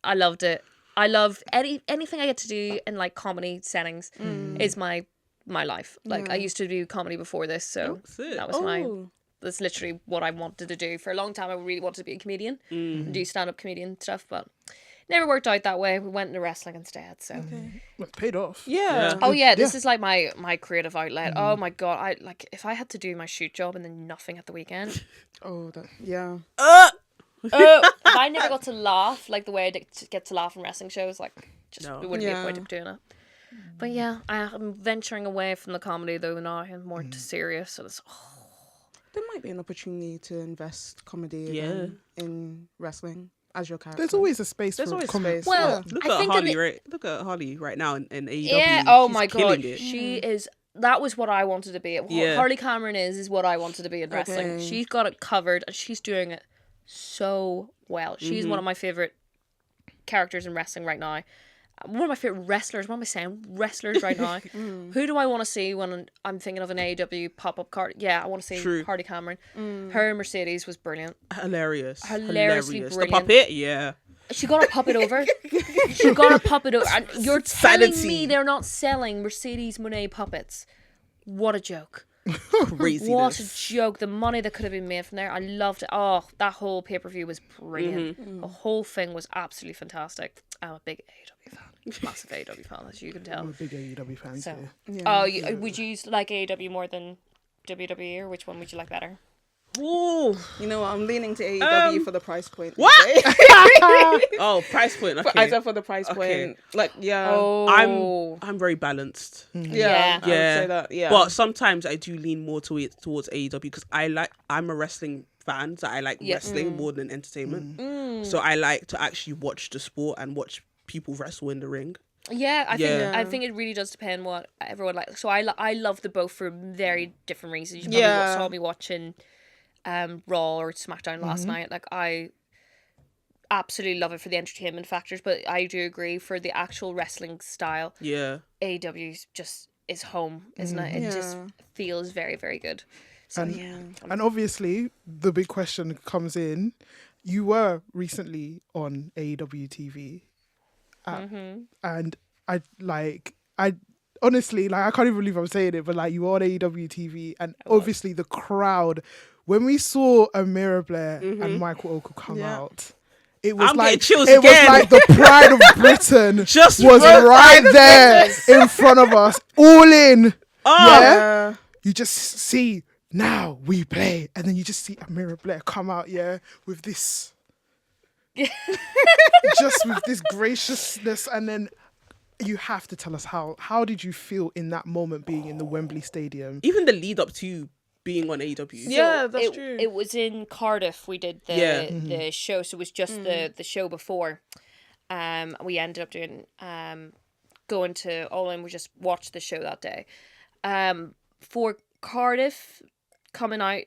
C: I loved it. I love anything I get to do in like comedy settings is my life. Like I used to do comedy before this, so that was that's literally what I wanted to do. For a long time I really wanted to be a comedian and do stand-up comedian stuff, but never worked out that way. We went into wrestling instead, so
A: Well, it paid off.
D: Yeah.
C: oh yeah, this is like my creative outlet. Oh my God, I like if I had to do my shoot job and then nothing at the weekend.
D: Oh, that, yeah.
C: If I never got to laugh like the way I get to laugh in wrestling shows, like just it wouldn't be a point of doing it. But yeah, I'm venturing away from the comedy though now and more to serious. So it's
D: There might be an opportunity to invest comedy again in wrestling. as your character.
A: There's always a space
D: There's
A: for
D: always
A: comedy.
D: space.
C: Well,
B: Look
C: I
B: at
C: think
B: Harley, right? Look at Harley right now in AEW.
C: yeah. Oh
B: She's
C: my
B: killing
C: god,
B: it.
C: she is. That was what I wanted to be. What
B: Yeah.
C: Harley Cameron is what I wanted to be in wrestling.
D: Okay.
C: She's got it covered, and she's doing it so well. She's one of my favorite characters in wrestling right now. One of my favorite wrestlers. What am I saying? Wrestlers right now. Who do I want to see when I'm thinking of an AEW pop-up card? Yeah, I want to see
B: True.
C: Harley Cameron. Her Mercedes was brilliant.
B: Hilariously
C: Hilariously
B: The
C: brilliant.
B: puppet, yeah.
C: She got to pop it over. She got to pop it over. And you're telling
B: Sanity.
C: me they're not selling Mercedes Moné puppets? What a joke.
B: Craziness.
C: What a joke. The money that could have been made from there. I loved it. Oh, that whole pay-per-view was brilliant. The whole thing was absolutely fantastic. I'm a big AEW fan. Massive AEW fan, as you can tell.
A: I'm a big AEW fan
C: So,
A: too.
C: would you like AEW more than WWE, or which one would you like better?
B: Ooh.
D: You know what? I'm leaning to AEW for the price point.
B: What?
D: these days.
B: Oh, price point. Okay.
D: I said for the price
B: Okay.
D: point. Like, yeah.
B: I'm very balanced.
C: Yeah.
D: I would say that. Yeah.
B: But sometimes I do lean more towards AEW because I'm a wrestling fan, so I like wrestling more than entertainment. So I like to actually watch the sport and watch people wrestle in the ring.
C: Yeah,
B: Yeah.
C: I think it really does depend what everyone likes. So I love the both for very different reasons. You probably
D: Yeah.
C: saw me watching Raw or SmackDown last night. Like, I absolutely love it for the entertainment factors, but I do agree for the actual wrestling style.
B: Yeah.
C: AEW just is home, isn't it? It just feels very, very good. So
A: And obviously, the big question comes in. You were recently on AEW TV. And I honestly, I can't even believe I'm saying it, but like, you were on AEW TV, and obviously the crowd, when we saw Amira Blair and Michael Oku come out, it was
B: I'm
A: like
B: getting chills
A: it was
B: again.
A: like the pride of Britain
B: Just
A: was
B: broke
A: right there in front of us, all in.
B: Oh.
A: Yeah, you just see, now we play, and then you just see Amira Blair come out, with this. Just with this graciousness, and then you have to tell us how did you feel in that moment, being in the Wembley Stadium?
B: Even the lead up to being on AEW.
D: Yeah, that's true.
C: It was in Cardiff we did the show, so it was just the show before. We ended up doing going to All In. We just watched the show that day. For Cardiff coming out,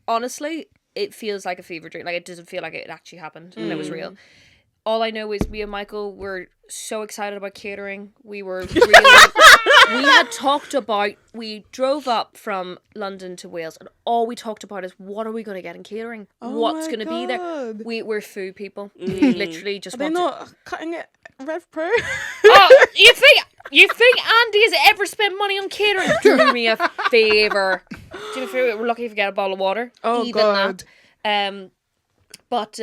C: honestly, it feels like a fever dream. Like, it doesn't feel like it actually happened and it was real. All I know is me and Michael were so excited about catering. We were really... we had talked about... We drove up from London to Wales, and all we talked about is, what are we going to get in catering? What's going to be there? We're food people. We literally just
D: They're
C: want
D: not cutting it Rev Pro.
C: Oh, you think Andy has ever spent money on catering? Do me a favour. Do me a favour. We're lucky if we get a bottle of water.
D: Oh,
C: Even
D: God.
C: that. But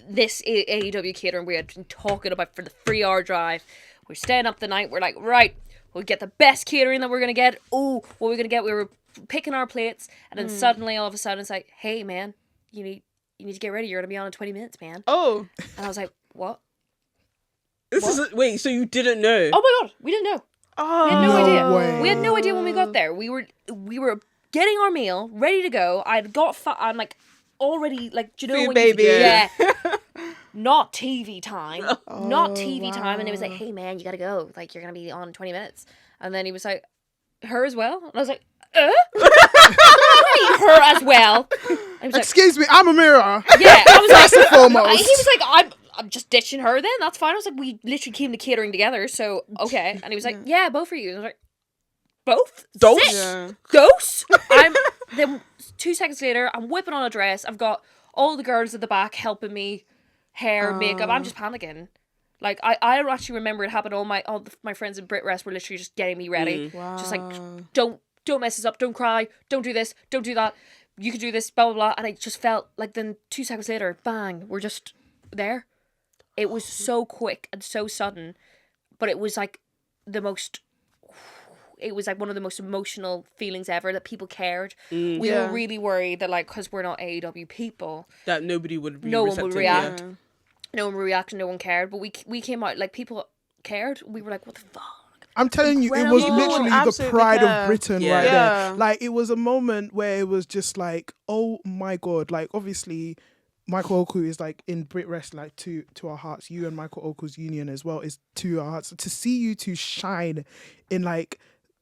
C: this AEW catering we had been talking about for the 3-hour drive. We're staying up the night. We're like, right, we'll get the best catering that we're going to get. Oh, what are we going to get? We were picking our plates. And then suddenly, all of a sudden, it's like, hey, man, you need to get ready. You're going to be on in 20 minutes, man.
D: Oh.
C: And I was like, what?
B: Wait, so you didn't know?
C: Oh my god, we didn't know.
D: Oh.
C: We had no idea.
A: way.
C: We had no idea when we got there. We were getting our meal, ready to go. I'm like already like, do you know
D: Food
C: when
D: baby.
C: Yeah. Not TV time. Not TV time. And it was like, hey man, you gotta go. Like, you're gonna be on in 20 minutes. And then he was like, her as well? And I was like, her as well. And he was like,
A: Excuse me, I'm Amira.
C: yeah. I was like,
A: First and foremost.
C: he was like, I'm just ditching her then. That's fine. I was like, we literally came to catering together, so okay. And he was like, yeah, both for you. And I was like, both?
B: Dose?
C: Sick.
D: Yeah.
C: Dose? Then 2 seconds later, I'm whipping on a dress. I've got all the girls at the back helping me, hair, makeup. I'm just panicking. Like, I actually remember it happened. All my friends in Brit Rest were literally just getting me ready.
D: Wow.
C: Just like, don't mess this up. Don't cry. Don't do this. Don't do that. You can do this, blah, blah, blah. And I just felt like then 2 seconds later, bang, we're just there. It was so quick and so sudden, but it was like one of the most emotional feelings ever, that people cared. We were really worried that, like, because we're not AEW people,
B: That nobody would be
C: no one would
B: receptive,
C: react.
B: yeah.
C: No one would react and no one cared. But we came out, like, people cared. We were like, what the fuck?
A: I'm telling you, it was
C: Incredible.
A: literally the
D: Absolutely
A: pride
D: care.
A: of Britain
B: Yeah.
A: right
D: Yeah.
A: there. Like, it was a moment where it was just like, oh my God. Like, obviously, Michael Oku is like in Brit Rest, like to our hearts. You and Michael Oku's union as well is to our hearts. To see you two shine in like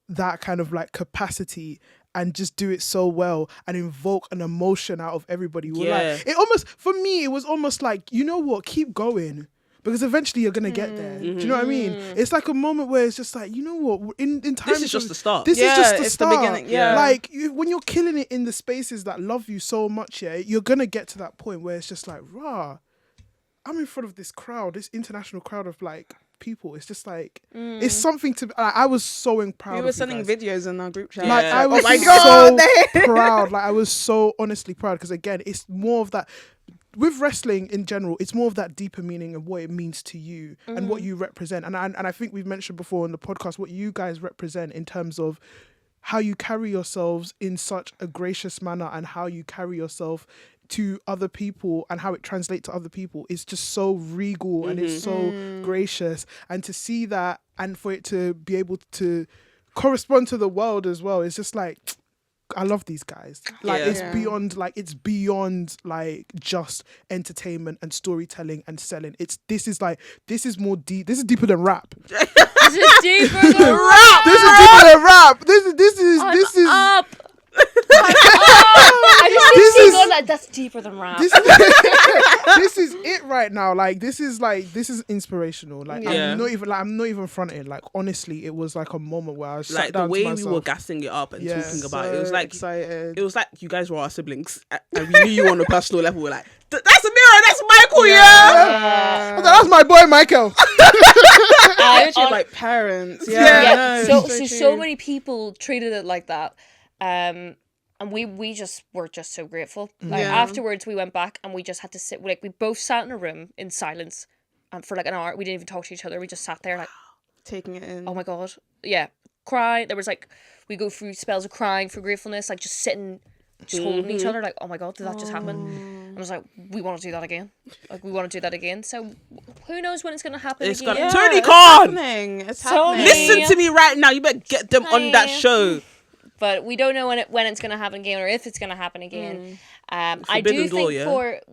A: that kind of like capacity and just do it so well and invoke an emotion out of everybody. Like, it almost, for me, it was almost like, you know what, keep going. Because eventually you're gonna get there. Do you know what I mean? It's like a moment where it's just like, you know what? In time,
B: this is just the start.
A: This is just the
D: it's
A: start.
D: the beginning. Yeah.
A: Like when you're killing it in the spaces that love you so much, you're gonna get to that point where it's just like, rah, I'm in front of this crowd, this international crowd of like people. It's just like it's something to. I was so proud.
D: We were sending videos in our group chat.
A: Like I was so proud. Like I was so honestly proud because again, it's more of that. With wrestling in general, it's more of that deeper meaning of what it means to you and what you represent. And I think we've mentioned before in the podcast what you guys represent in terms of how you carry yourselves in such a gracious manner and how you carry yourself to other people and how it translates to other people is just so regal and it's so gracious. And to see that and for it to be able to correspond to the world as well, it's just like... I love these guys. Like it's beyond beyond just entertainment and storytelling and selling. This is more deep. This is deeper than rap.
C: This is deeper than rap.
A: This is deeper than rap. This is
C: up. I just see going like that's deeper than rap.
A: This is it right now. Like this is inspirational. Like I'm not even fronting. Like honestly, it was like a moment where I was
B: like the way we were gassing it up and talking about it. It was like
D: excited.
B: It was like you guys were our siblings and we knew you on a personal level. We're like, that's Amira, that's Michael,
A: that's my boy Michael.
D: Like parents.
C: So many people treated it like that. And we just were just so grateful. Like afterwards we went back and we just had to sit, like we both sat in a room in silence for like an hour. We didn't even talk to each other. We just sat there like
D: taking it in.
C: Oh my God. Yeah. Cry. There was like, we go through spells of crying for gratefulness, like just sitting, just holding each other like, oh my God, did that just happen? And I was like, we want to do that again. Like we want to do that again. So who knows when it's going to happen again.
B: Tony Khan!
D: It's happening.
B: Listen to me right now. You better get them on that show.
C: But we don't know when it's going to happen again or if it's going to happen again. I do think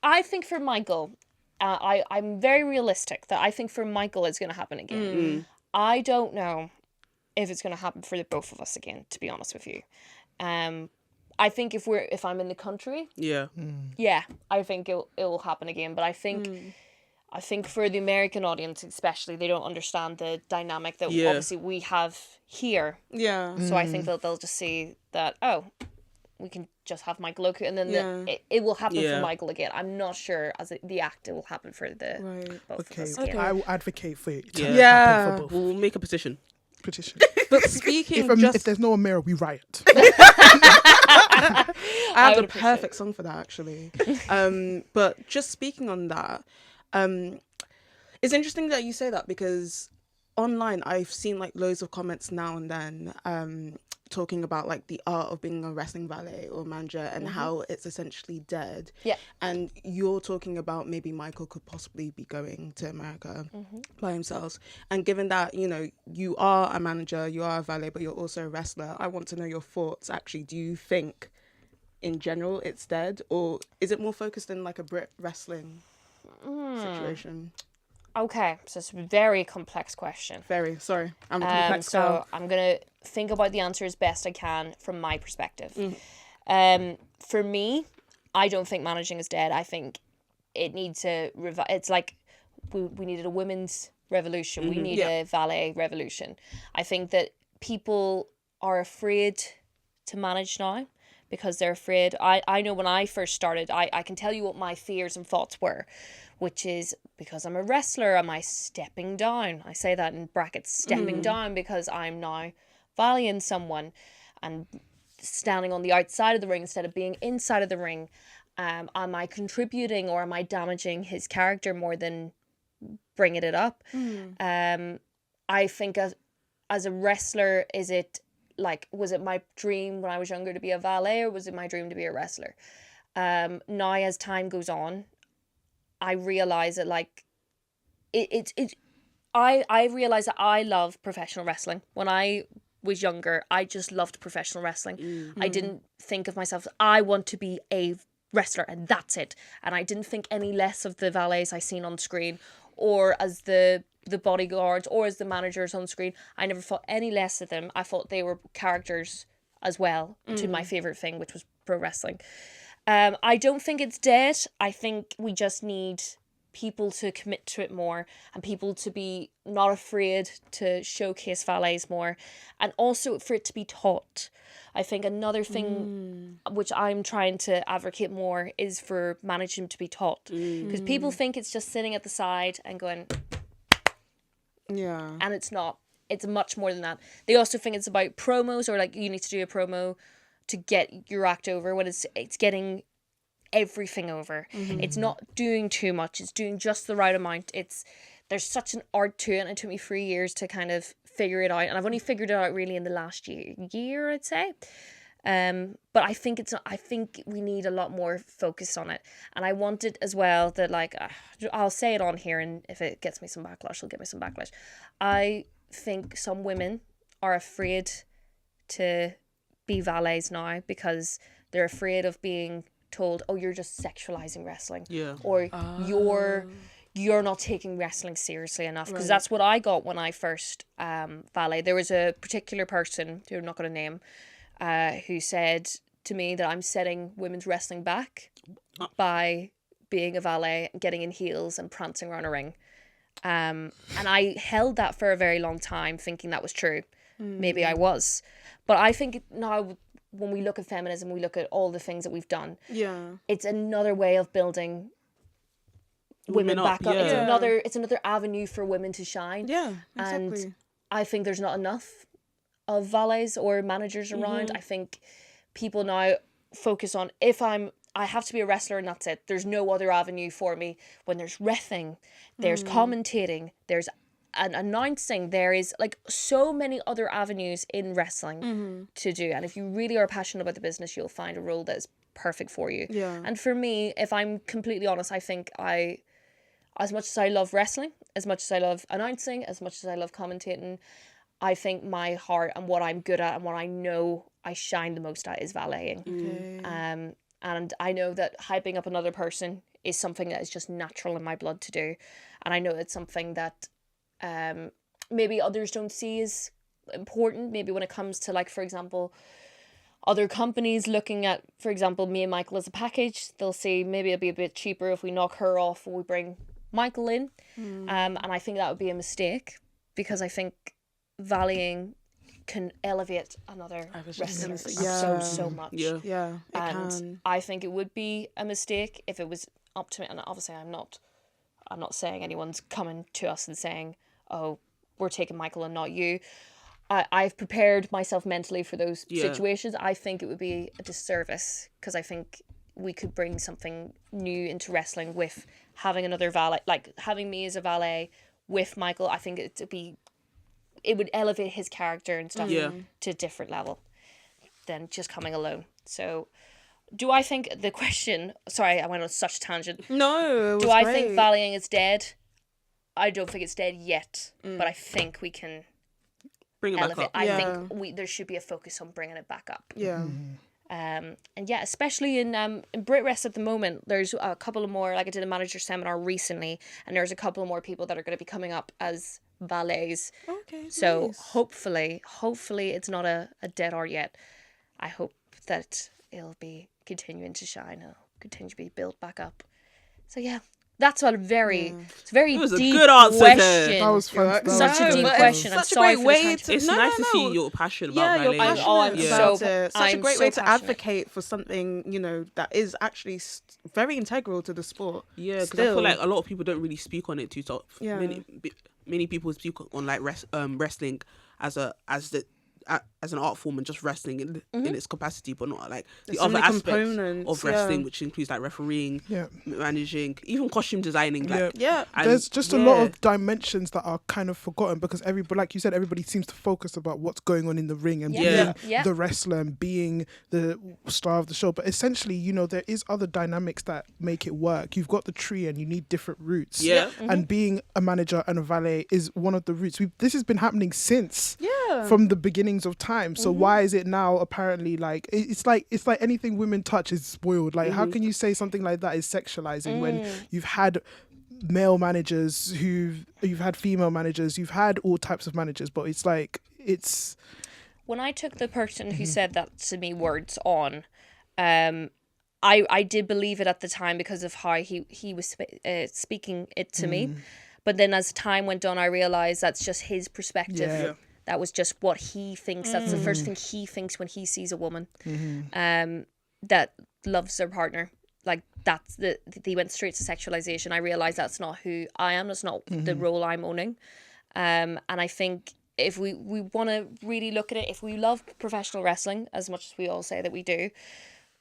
C: I think for Michael, I'm very realistic that I think for Michael it's going to happen again. I don't know if it's going to happen for the both of us again, to be honest with you. I think if I'm in the country, I think it'll happen again. But I think for the American audience especially, they don't understand the dynamic that obviously we have here. Yeah. So I think they'll just see that, we can just have Michael Oku and then it will happen for Michael again. I'm not sure as the act it will happen for the both of us again.
A: I will advocate for it.
B: Yeah. For both. We'll make a petition.
D: But speaking
A: if there's no Amira, we riot.
D: I have the perfect song for that actually. But just speaking on that, it's interesting that you say that because online I've seen like loads of comments now and then talking about like the art of being a wrestling valet or manager and how it's essentially dead. Yeah. And you're talking about maybe Michael could possibly be going to America by himself. And given that, you know, you are a manager, you are a valet, but you're also a wrestler, I want to know your thoughts actually. Do you think in general it's dead, or is it more focused in like a Brit wrestling situation?
C: Okay, so it's a very complex question.
D: Sorry, I'm a complex girl.
C: I'm going to think about the answer as best I can from my perspective. For me, I don't think managing is dead. I think it needs a it's like we needed a women's revolution. We need a valet revolution. I think that people are afraid to manage now because they're afraid. I know when I first started, I can tell you what my fears and thoughts were, which is because I'm a wrestler, am I stepping down? I say that in brackets, stepping down because I'm now valeting someone and standing on the outside of the ring instead of being inside of the ring. Am I contributing or am I damaging his character more than bringing it up? I think as a wrestler, is it like, was it my dream when I was younger to be a valet or was it my dream to be a wrestler? Now as time goes on, I realize that like I realize that I love professional wrestling. When I was younger, I just loved professional wrestling. I didn't think of myself, I want to be a wrestler and that's it. And I didn't think any less of the valets I seen on screen or as the bodyguards or as the managers on screen. I never thought any less of them. I thought they were characters as well to my favourite thing, which was pro wrestling. I don't think it's dead. I think we just need people to commit to it more and people to be not afraid to showcase valets more and also for it to be taught. I think another thing which I'm trying to advocate more is for management to be taught, because people think it's just sitting at the side and going and it's not. It's much more than that. They also think it's about promos, or like you need to do a promo to get your act over, when it's getting everything over. It's not doing too much, it's doing just the right amount. There's such an art to it, and it took me 3 years to kind of figure it out, and I've only figured it out really in the last year I'd say. But I think we need a lot more focus on it, and I want it as well that like I'll say it on here, and if it gets me some backlash, it'll get me some backlash. I think some women are afraid to be valets now because they're afraid of being told, oh, you're just sexualizing wrestling, or you're not taking wrestling seriously enough, because that's what I got when I first valet. There was a particular person who I'm not going to name who said to me that I'm setting women's wrestling back by being a valet, getting in heels and prancing around a ring. And I held that for a very long time thinking that was true. Maybe I was, but I think now when we look at feminism, we look at all the things that we've done, it's another way of building women back up. It's another avenue for women to shine.
D: Exactly.
C: And I think there's not enough of valets or managers around. I think people now focus on, I have to be a wrestler and that's it. There's no other avenue for me. When there's reffing, there's commentating, there's an announcing, there is like so many other avenues in wrestling to do. And if you really are passionate about the business, you'll find a role that is perfect for you. And for me, if I'm completely honest, I think as much as I love wrestling, as much as I love announcing, as much as I love commentating, I think my heart and what I'm good at and what I know I shine the most at is valeting. And I know that hyping up another person is something that is just natural in my blood to do. And I know it's something that maybe others don't see as important. Maybe when it comes to, like, for example, other companies looking at, for example, me and Michael as a package, they'll see maybe it'll be a bit cheaper if we knock her off or we bring Michael in. And I think that would be a mistake, because I think valeting can elevate another wrestler so much. And I think it would be a mistake if it was up to me. And obviously I'm not saying anyone's coming to us and saying, oh, we're taking Michael and not you. I've prepared myself mentally for those situations. I think it would be a disservice, because I think we could bring something new into wrestling with having another valet, like having me as a valet with Michael. I think it would elevate his character and stuff to a different level than just coming alone. So do I think the question, sorry, I went on such a tangent.
D: No,
C: do I think valeting is dead? I don't think it's dead yet, but I think we can
B: bring it back up.
C: I think there should be a focus on bringing it back up. And yeah, especially in BritRest at the moment, there's a couple of more, like I did a manager seminar recently, and there's a couple of more people that are going to be coming up as valets. So nice. hopefully it's not a dead art yet. I hope that it'll be continuing to shine. It'll continue to be built back up. So yeah, that's a very it was
B: deep
C: a good answer
B: question.
A: That was fun.
C: Such a deep question.
D: Such a great way to.
B: It's nice to see you're passionate about
D: you're
B: valeting.
D: passionate about it. Such a great way to advocate for something, that is actually very integral to the sport. Yeah,
B: because I feel like a lot of people don't really speak on it too. So many people speak on like wrestling as an art form and just wrestling in its capacity, but not like the other aspects of wrestling, which includes like refereeing, managing, even costume designing.
A: There's just a lot of dimensions that are kind of forgotten, because everybody, like you said, everybody seems to focus about what's going on in the ring and being the wrestler and being the star of the show. But essentially, there is other dynamics that make it work. You've got the tree and you need different routes. And being a manager and a valet is one of the routes. This has been happening since from the beginnings of time. So why is it now apparently like it's like anything women touch is spoiled? Like how can you say something like that is sexualizing when you've had male managers, you've had female managers, you've had all types of managers, but it's like it's.
C: When I took the person who said that to me words on, I did believe it at the time because of how he was speaking it to me. But then as time went on, I realized that's just his perspective.
A: Yeah.
C: That was just what he thinks. That's the first thing he thinks when he sees a woman that loves their partner. Like he went straight to sexualization. I realized that's not who I am. That's not the role I'm owning. And I think if we want to really look at it, if we love professional wrestling as much as we all say that we do,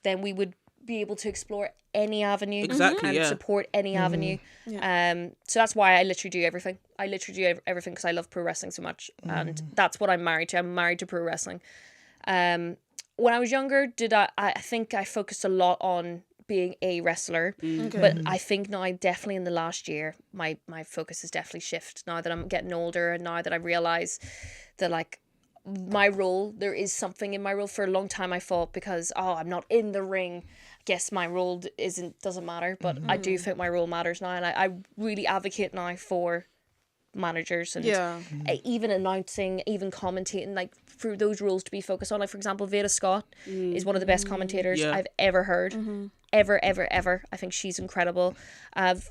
C: then we would be able to explore any avenue and support any avenue. So that's why I literally do everything. I literally do everything because I love pro wrestling so much, and that's what I'm married to. I'm married to pro wrestling. When I was younger, I think I focused a lot on being a wrestler, but I think now definitely in the last year my focus has definitely shifted now that I'm getting older, and now that I realize that like my role, there is something in my role. For a long time I thought because I'm not in the ring, I guess my role doesn't matter, but I do think my role matters now, and I really advocate now for managers and even announcing, even commentating, like for those roles to be focused on. Like for example, Veda Scott is one of the best commentators I've ever heard. Ever. I think she's incredible.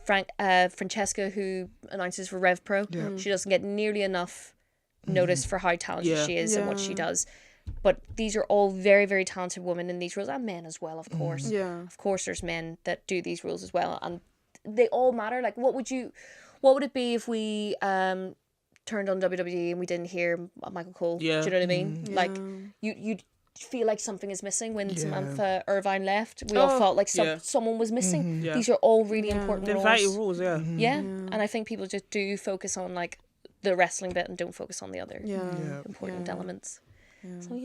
C: Francesca, who announces for Rev Pro, she doesn't get nearly enough notice for how talented she is and what she does. But these are all very, very talented women in these roles, and men as well, of course. Of course there's men that do these roles as well, and they all matter. Like what would it be if we turned on WWE and we didn't hear Michael Cole? Do you know what I mean? Like you'd feel like something is missing when Samantha Irvine left. We all felt like someone was missing. These are all really important roles.
B: Vital rules,
C: and I think people just do focus on like the wrestling bit and don't focus on the other important elements. So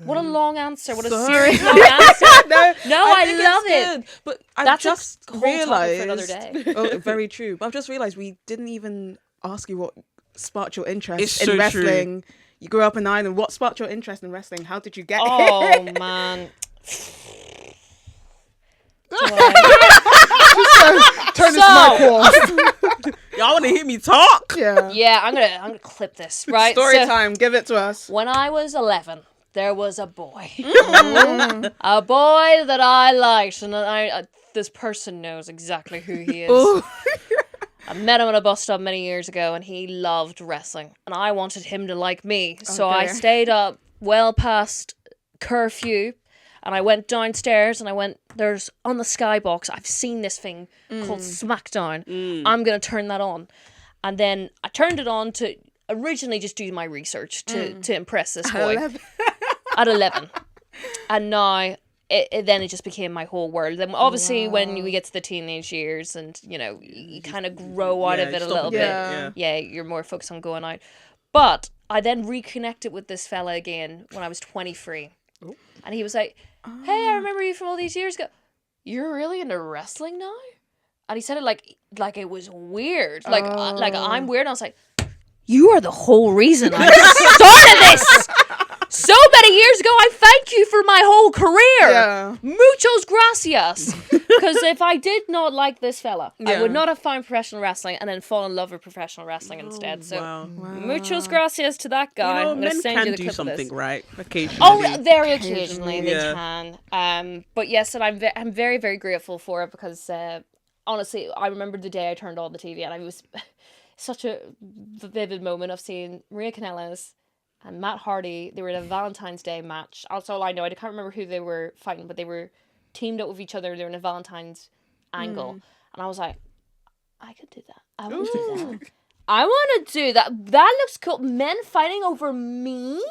C: what a long answer. What a serious long answer. I love it.
B: But I
C: That's
B: just
C: a whole topic
B: realized
C: for another day.
B: Oh, very true. But I've just realized we didn't even ask you what sparked your interest
D: It's
B: in
D: so
B: wrestling.
D: true. You grew up in Ireland. What sparked your interest in wrestling? How did you get
C: Oh man.
A: Turn this mic off.
B: Y'all want to hear me talk?
C: Yeah, I'm gonna clip this, right?
D: Story time. Give it to us.
C: When I was 11, there was a boy. A boy that I liked, and this person knows exactly who he is. I met him at a bus stop many years ago, and he loved wrestling, and I wanted him to like me. So I stayed up well past curfew, and I went downstairs, and there's on the skybox, I've seen this thing called SmackDown. I'm going to turn that on. And then I turned it on to originally just do my research to impress this boy. At 11. And now it just became my whole world. Then obviously when we get to the teenage years and, you kind of grow out of it a little bit. Yeah, you're more focused on going out. But I then reconnected with this fella again when I was 23. Ooh. And he was like, hey, I remember you from all these years ago. You're really into wrestling now? And he said it like it was weird. Like I'm weird. And I was like, you are the whole reason I started this. So many years ago, I thank you for my whole career. Muchos gracias. Because if I did not like this fella, I would not have found professional wrestling and then fall in love with professional wrestling instead. So, muchos gracias to that guy. I'm going to send you the clip
B: something
C: of this.
B: right occasionally.
C: Oh, very occasionally they can. But yes, and I'm very, very grateful for it because honestly, I remember the day I turned on the TV and I was such a vivid moment of seeing Maria Kanellis and Matt Hardy. They were in a Valentine's Day match. That's all I know. I can't remember who they were fighting, but they were teamed up with each other. They were in a Valentine's angle. And I was like, I could do that. I want to do that. I want to do that. That looks cool. Men fighting over me?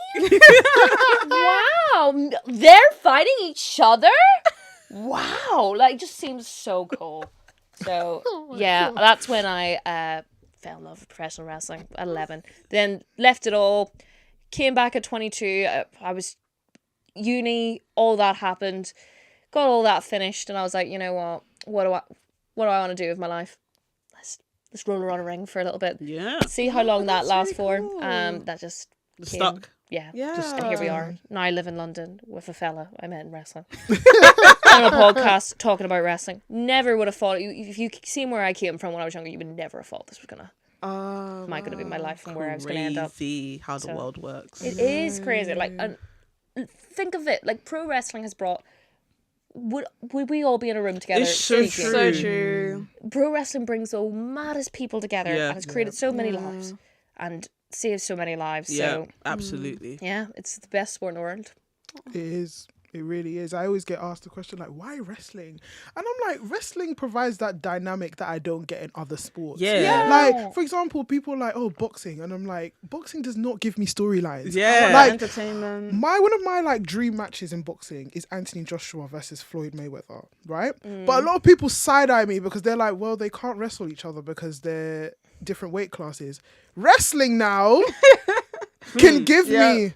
C: Wow. They're fighting each other? Wow. Like, it just seems so cool. So, God. That's when I fell in love with professional wrestling at 11. Then left it all. Came back at 22. I was uni. All that happened. Got all that finished, and I was like, you know what? What do I want to do with my life? Let's roll around a ring for a little bit.
B: Yeah.
C: See how long that lasts for. That just
B: Stuck.
C: Yeah.
D: Yeah.
C: And here we are. Now I live in London with a fella I met in wrestling. On a podcast talking about wrestling. Never would have thought, if you seen where I came from when I was younger, you would never have thought this was gonna be my life and where I was gonna end up.
B: Crazy how the world works.
C: It is crazy. Like, and think of it. Like, pro wrestling has brought. Would we all be in a room together?
B: It's so
C: speaking?
B: true.
D: So true.
C: Pro wrestling brings the maddest people together
B: Yeah.
C: and has created so many lives and saved so many lives.
B: Yeah,
C: So
B: absolutely.
C: yeah, it's the best sport in the world.
A: It is. It really is. I always get asked the question like, why wrestling? And I'm like, wrestling provides that dynamic that I don't get in other sports.
B: Yeah.
A: Like, for example, people are like, oh, boxing. And I'm like, boxing does not give me storylines.
B: Yeah.
A: Like,
D: Entertainment.
A: one of my like dream matches in boxing is Anthony Joshua versus Floyd Mayweather, right? But a lot of people side eye me because they're like, well, they can't wrestle each other because they're different weight classes. Wrestling now can give me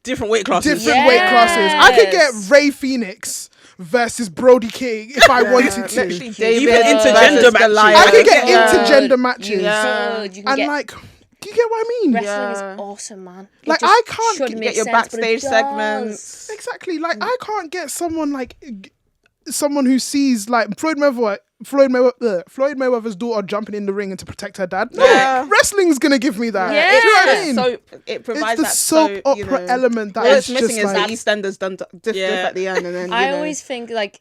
B: Different weight classes.
A: different weight classes. I could get Ray Phoenix versus Brody King if I wanted to.
D: Literally,
B: Even
D: David
B: intergender
D: versus
B: matches.
D: Goliath.
A: I could get
C: Yeah.
A: intergender matches.
D: Yeah.
C: Good. You can
A: And
C: get
A: like, do you get what I mean?
C: wrestling
D: Yeah.
C: is awesome, man. It
A: Like,
C: just
A: I can't
C: shouldn't
D: get
C: make
D: your
C: sense, but it
D: backstage
C: does.
D: segments.
A: Exactly. Like, I can't get someone like someone who sees like Floyd Mayweather's daughter jumping in the ring and to protect her dad. No,
D: Yeah.
A: wrestling's gonna give me that.
C: Yeah.
A: Do you know what I mean?
D: So it provides
A: It's the
D: that
A: soap opera element that
D: All
A: is
D: it's missing
A: just
D: is
A: like
D: the EastEnders done diff
B: Yeah.
D: at the end, and then
C: I always think like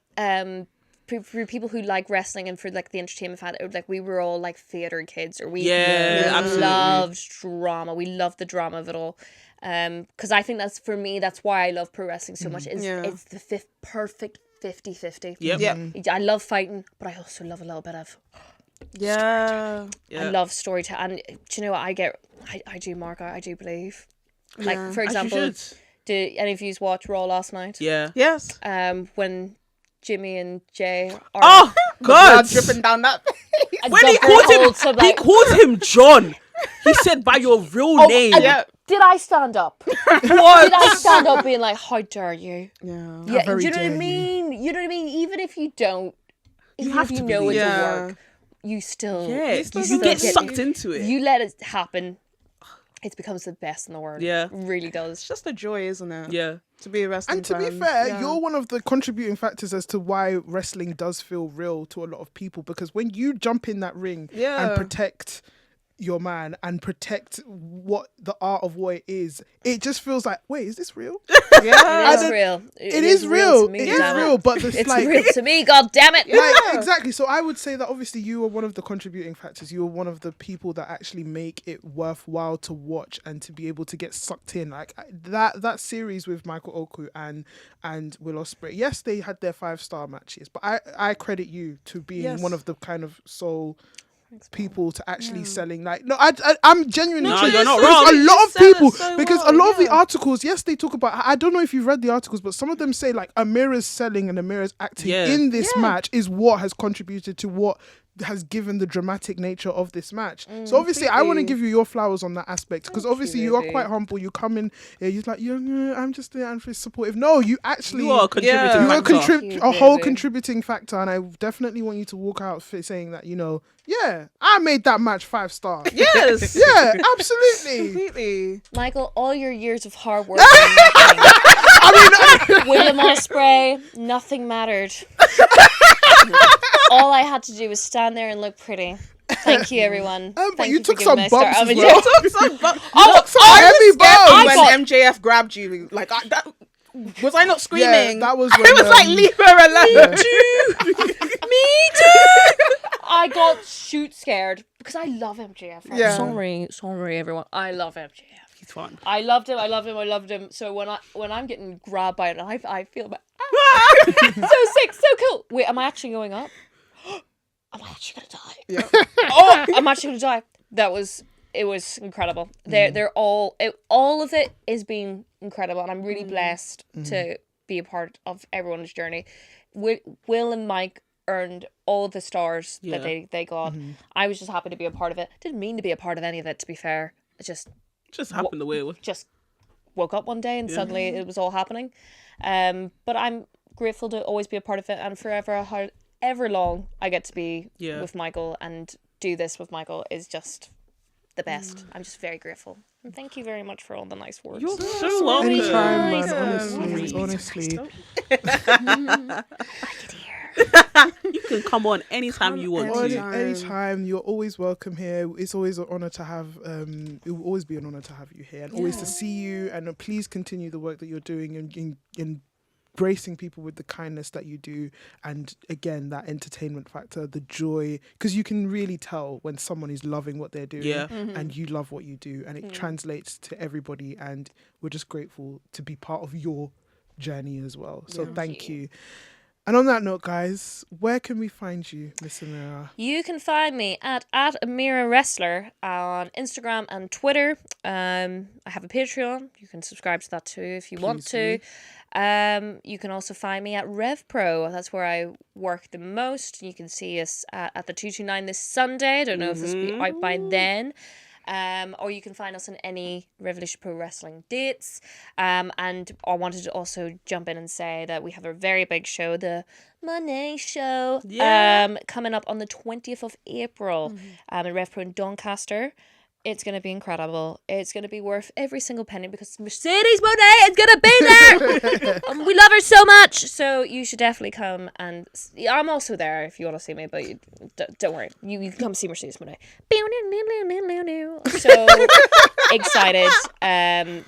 C: for people who like wrestling and for like the entertainment fan, like we were all like theater kids, or we
B: absolutely.
C: loved drama. We loved the drama of it all. Because I think that's why I love pro wrestling so much. It's the perfect 50-50.
B: Yep.
D: Yep.
C: I love fighting, but I also love a little bit of.
D: Yeah.
C: I love storytelling. And do you know what I get? I do, Mark. I do believe. Like, for
B: As you
C: example,
B: should.
C: did any of you watch Raw last night?
B: Yeah.
D: Yes.
C: When Jimmy and Jay are
B: Oh God!
D: Blood dripping down that.
B: When he called him John. He said by your real name.
D: Yeah.
C: Did I stand up?
B: What?
C: Did I stand up being like, how dare you?
D: Yeah.
C: Yeah,
A: very
C: do you know what I
A: dare you.
C: mean? You know what I mean? Even if you don't, even
B: have
C: if you
B: to
C: know
B: believe.
C: it's
D: Yeah.
C: a work, you still
B: Yeah,
C: still
B: you get
C: get-
B: sucked into it.
C: You let it happen, it becomes the best in the world.
B: Yeah.
C: It really does.
D: It's just a joy, isn't it?
B: Yeah.
D: To be a wrestling
A: And to be
D: fan.
A: fair,
D: Yeah.
A: you're one of the contributing factors as to why wrestling does feel real to a lot of people, because when you jump in that ring
D: Yeah.
A: and protect your man and protect what the art of what it is, it just feels like, wait, is this real?
D: Yeah.
C: It is real.
A: It is real.
C: to me,
A: It is
C: damn
A: real, but it's
C: It's
A: like,
C: real to me, god damn it.
A: like exactly. So I would say that obviously you are one of the contributing factors. You are one of the people that actually make it worthwhile to watch and to be able to get sucked in. Like that series with Michael Oku and Will Ospreay. Yes, they had their 5-star matches, but I credit you to being one of the kind of sole people to actually selling. Like, no, I'm genuinely.
B: No,
A: true.
B: you're not
A: Because
B: wrong.
A: a lot of
D: You sell it
A: people,
D: so
A: because
D: well,
A: a lot of the
D: yeah.
A: articles, yes, they talk about. I don't know if you've read the articles, but some of them say like Amira's selling and Amira's acting
B: Yeah.
A: in this match is what has contributed to what has given the dramatic nature of this match. So obviously, I want to give you your flowers on that aspect, because obviously you are
C: baby.
A: quite humble. You come in, you're like, I'm just supportive. No, you actually.
B: You are a contributing
A: You are
B: factor.
C: Cute,
A: a whole
C: baby.
A: contributing factor, and I definitely want you to walk out saying that, yeah, I made that match 5-star.
D: Yes.
A: Yeah, absolutely.
D: Completely.
C: Michael, all your years of hard work and nothing. William Ospreay, nothing mattered. All I had to do was stand there and look pretty. Thank you, everyone.
A: But
C: Thank
A: you
C: for
A: took
C: giving
A: some
C: me a star.
A: bumps
C: I
A: as
C: mean,
A: well.
C: yeah.
A: Heavy bumps.
D: When MJF grabbed you, like that, was I not screaming?
A: Yeah, that was
D: I
A: when,
D: was like, leave her alone.
C: Me too. I got shoot scared because I love MJF. I'm
A: Yeah.
C: sorry, everyone. I love MJF.
B: He's fun.
C: I loved him. So when I'm getting grabbed by it, I feel bad. So sick, so cool. Wait, am I actually going up? Am I actually gonna die?
D: Yeah.
C: Oh, I'm actually gonna die. It was incredible. They're all of it is being incredible, and I'm really blessed to be a part of everyone's journey. Will and Mike earned all the stars that they got. I was just happy to be a part of it. Didn't mean to be a part of any of it, to be fair. It just
B: happened the way it was.
C: just woke up one day and suddenly it was all happening. But I'm grateful to always be a part of it, and forever, however long I get to be with Michael and do this with Michael is just the best. I'm just very grateful. And thank you very much for all the nice words.
B: You're so welcome.
A: Anytime,
C: Nice.
A: man. Honestly.
C: I could hear.
B: You can come on anytime you want to.
A: Anytime. You're always welcome here. It's always an honor to have. It will always be an honor to have you here, and always to see you. And please continue the work that you're doing and embracing people with the kindness that you do, and again that entertainment factor, the joy, because you can really tell when someone is loving what they're doing, and you love what you do, and it translates to everybody. And we're just grateful to be part of your journey as well. So thank you. And on that note, guys, where can we find you, Miss Amira?
C: You can find me at Amira Wrestler on Instagram and Twitter. I have a Patreon. You can subscribe to that too if you want to. You can also find me at RevPro. That's where I work the most. You can see us at the 229 this Sunday. I don't know if this will be out by then. Or you can find us on any Revolution Pro Wrestling dates. And I wanted to also jump in and say that we have a very big show, the Money Show, coming up on the 20th of April at RevPro in Doncaster. It's going to be incredible. It's going to be worth every single penny because Mercedes Monet is going to be there. We love her so much. So you should definitely come. And I'm also there if you want to see me, but don't worry. You can come see Mercedes Monet. So excited.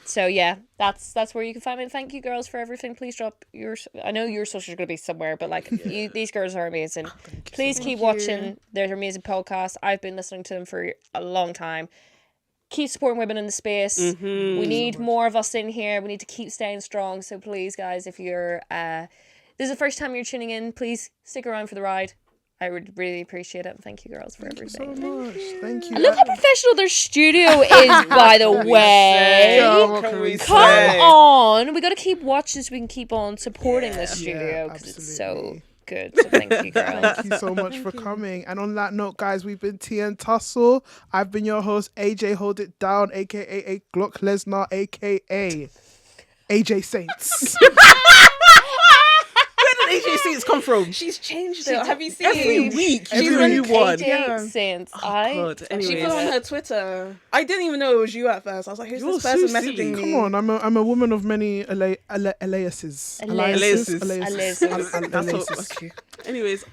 C: So yeah, that's where you can find me. Thank you, girls, for everything. Please drop yours. I know your socials are going to be somewhere, but like these girls are amazing. Please keep watching their amazing podcast. I've been listening to them for a long time. Keep supporting women in the space. We need more of us in here. We need to keep staying strong. So please, guys, if you're this is the first time you're tuning in, please stick around for the ride. I would really appreciate it. And thank you, girls, for everything.
A: Thank you so much. Thank you.
C: And look how professional their studio is, by the way. Come on. We got to keep watching so we can keep on supporting this studio because it's so good. So thank you, girls.
A: Thank you so much for coming. And on that note, guys, we've been T and Tussle. I've been your host, AJ Hold It Down, aka A Glock Lesnar, aka AJ Saints.
B: AJ Saints come from?
D: She's changed it. Have you seen
B: every week?
C: She's
B: a new one.
C: Since
B: God.
D: She put on her Twitter. I didn't even know it was you at first. I was like, who's this person messaging me?
A: Come on, I'm a woman of many aliases.
B: Anyways,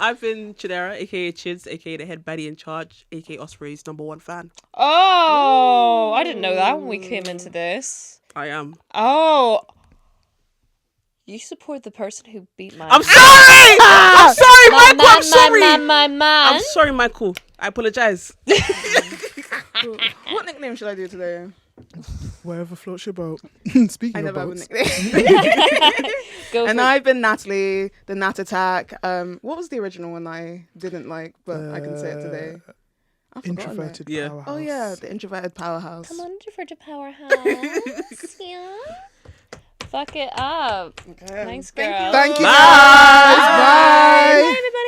B: I've been Chidera, aka Chidz, aka the head baddie in charge, aka Osprey's #1 fan.
C: Oh, I didn't know that when we came into this.
B: I am.
C: Oh. You support the person who beat my...
B: I'm sorry! I'm sorry, Michael! I'm sorry!
C: My man.
B: I'm sorry, Michael. I apologize.
D: What nickname should I do today?
A: Wherever floats your boat. Speaking
D: I
A: of
D: never have a
A: boats.
D: nickname. And I've been Natalie, the Nat Attack. What was the original one I didn't like, but I can say it today?
A: Introverted powerhouse.
D: Oh yeah, the introverted powerhouse.
C: Come on, introverted powerhouse. Yeah. Fuck it up. Okay. Thanks, girl.
A: Thank you
B: Bye.
A: guys. Bye.
C: Bye, everybody.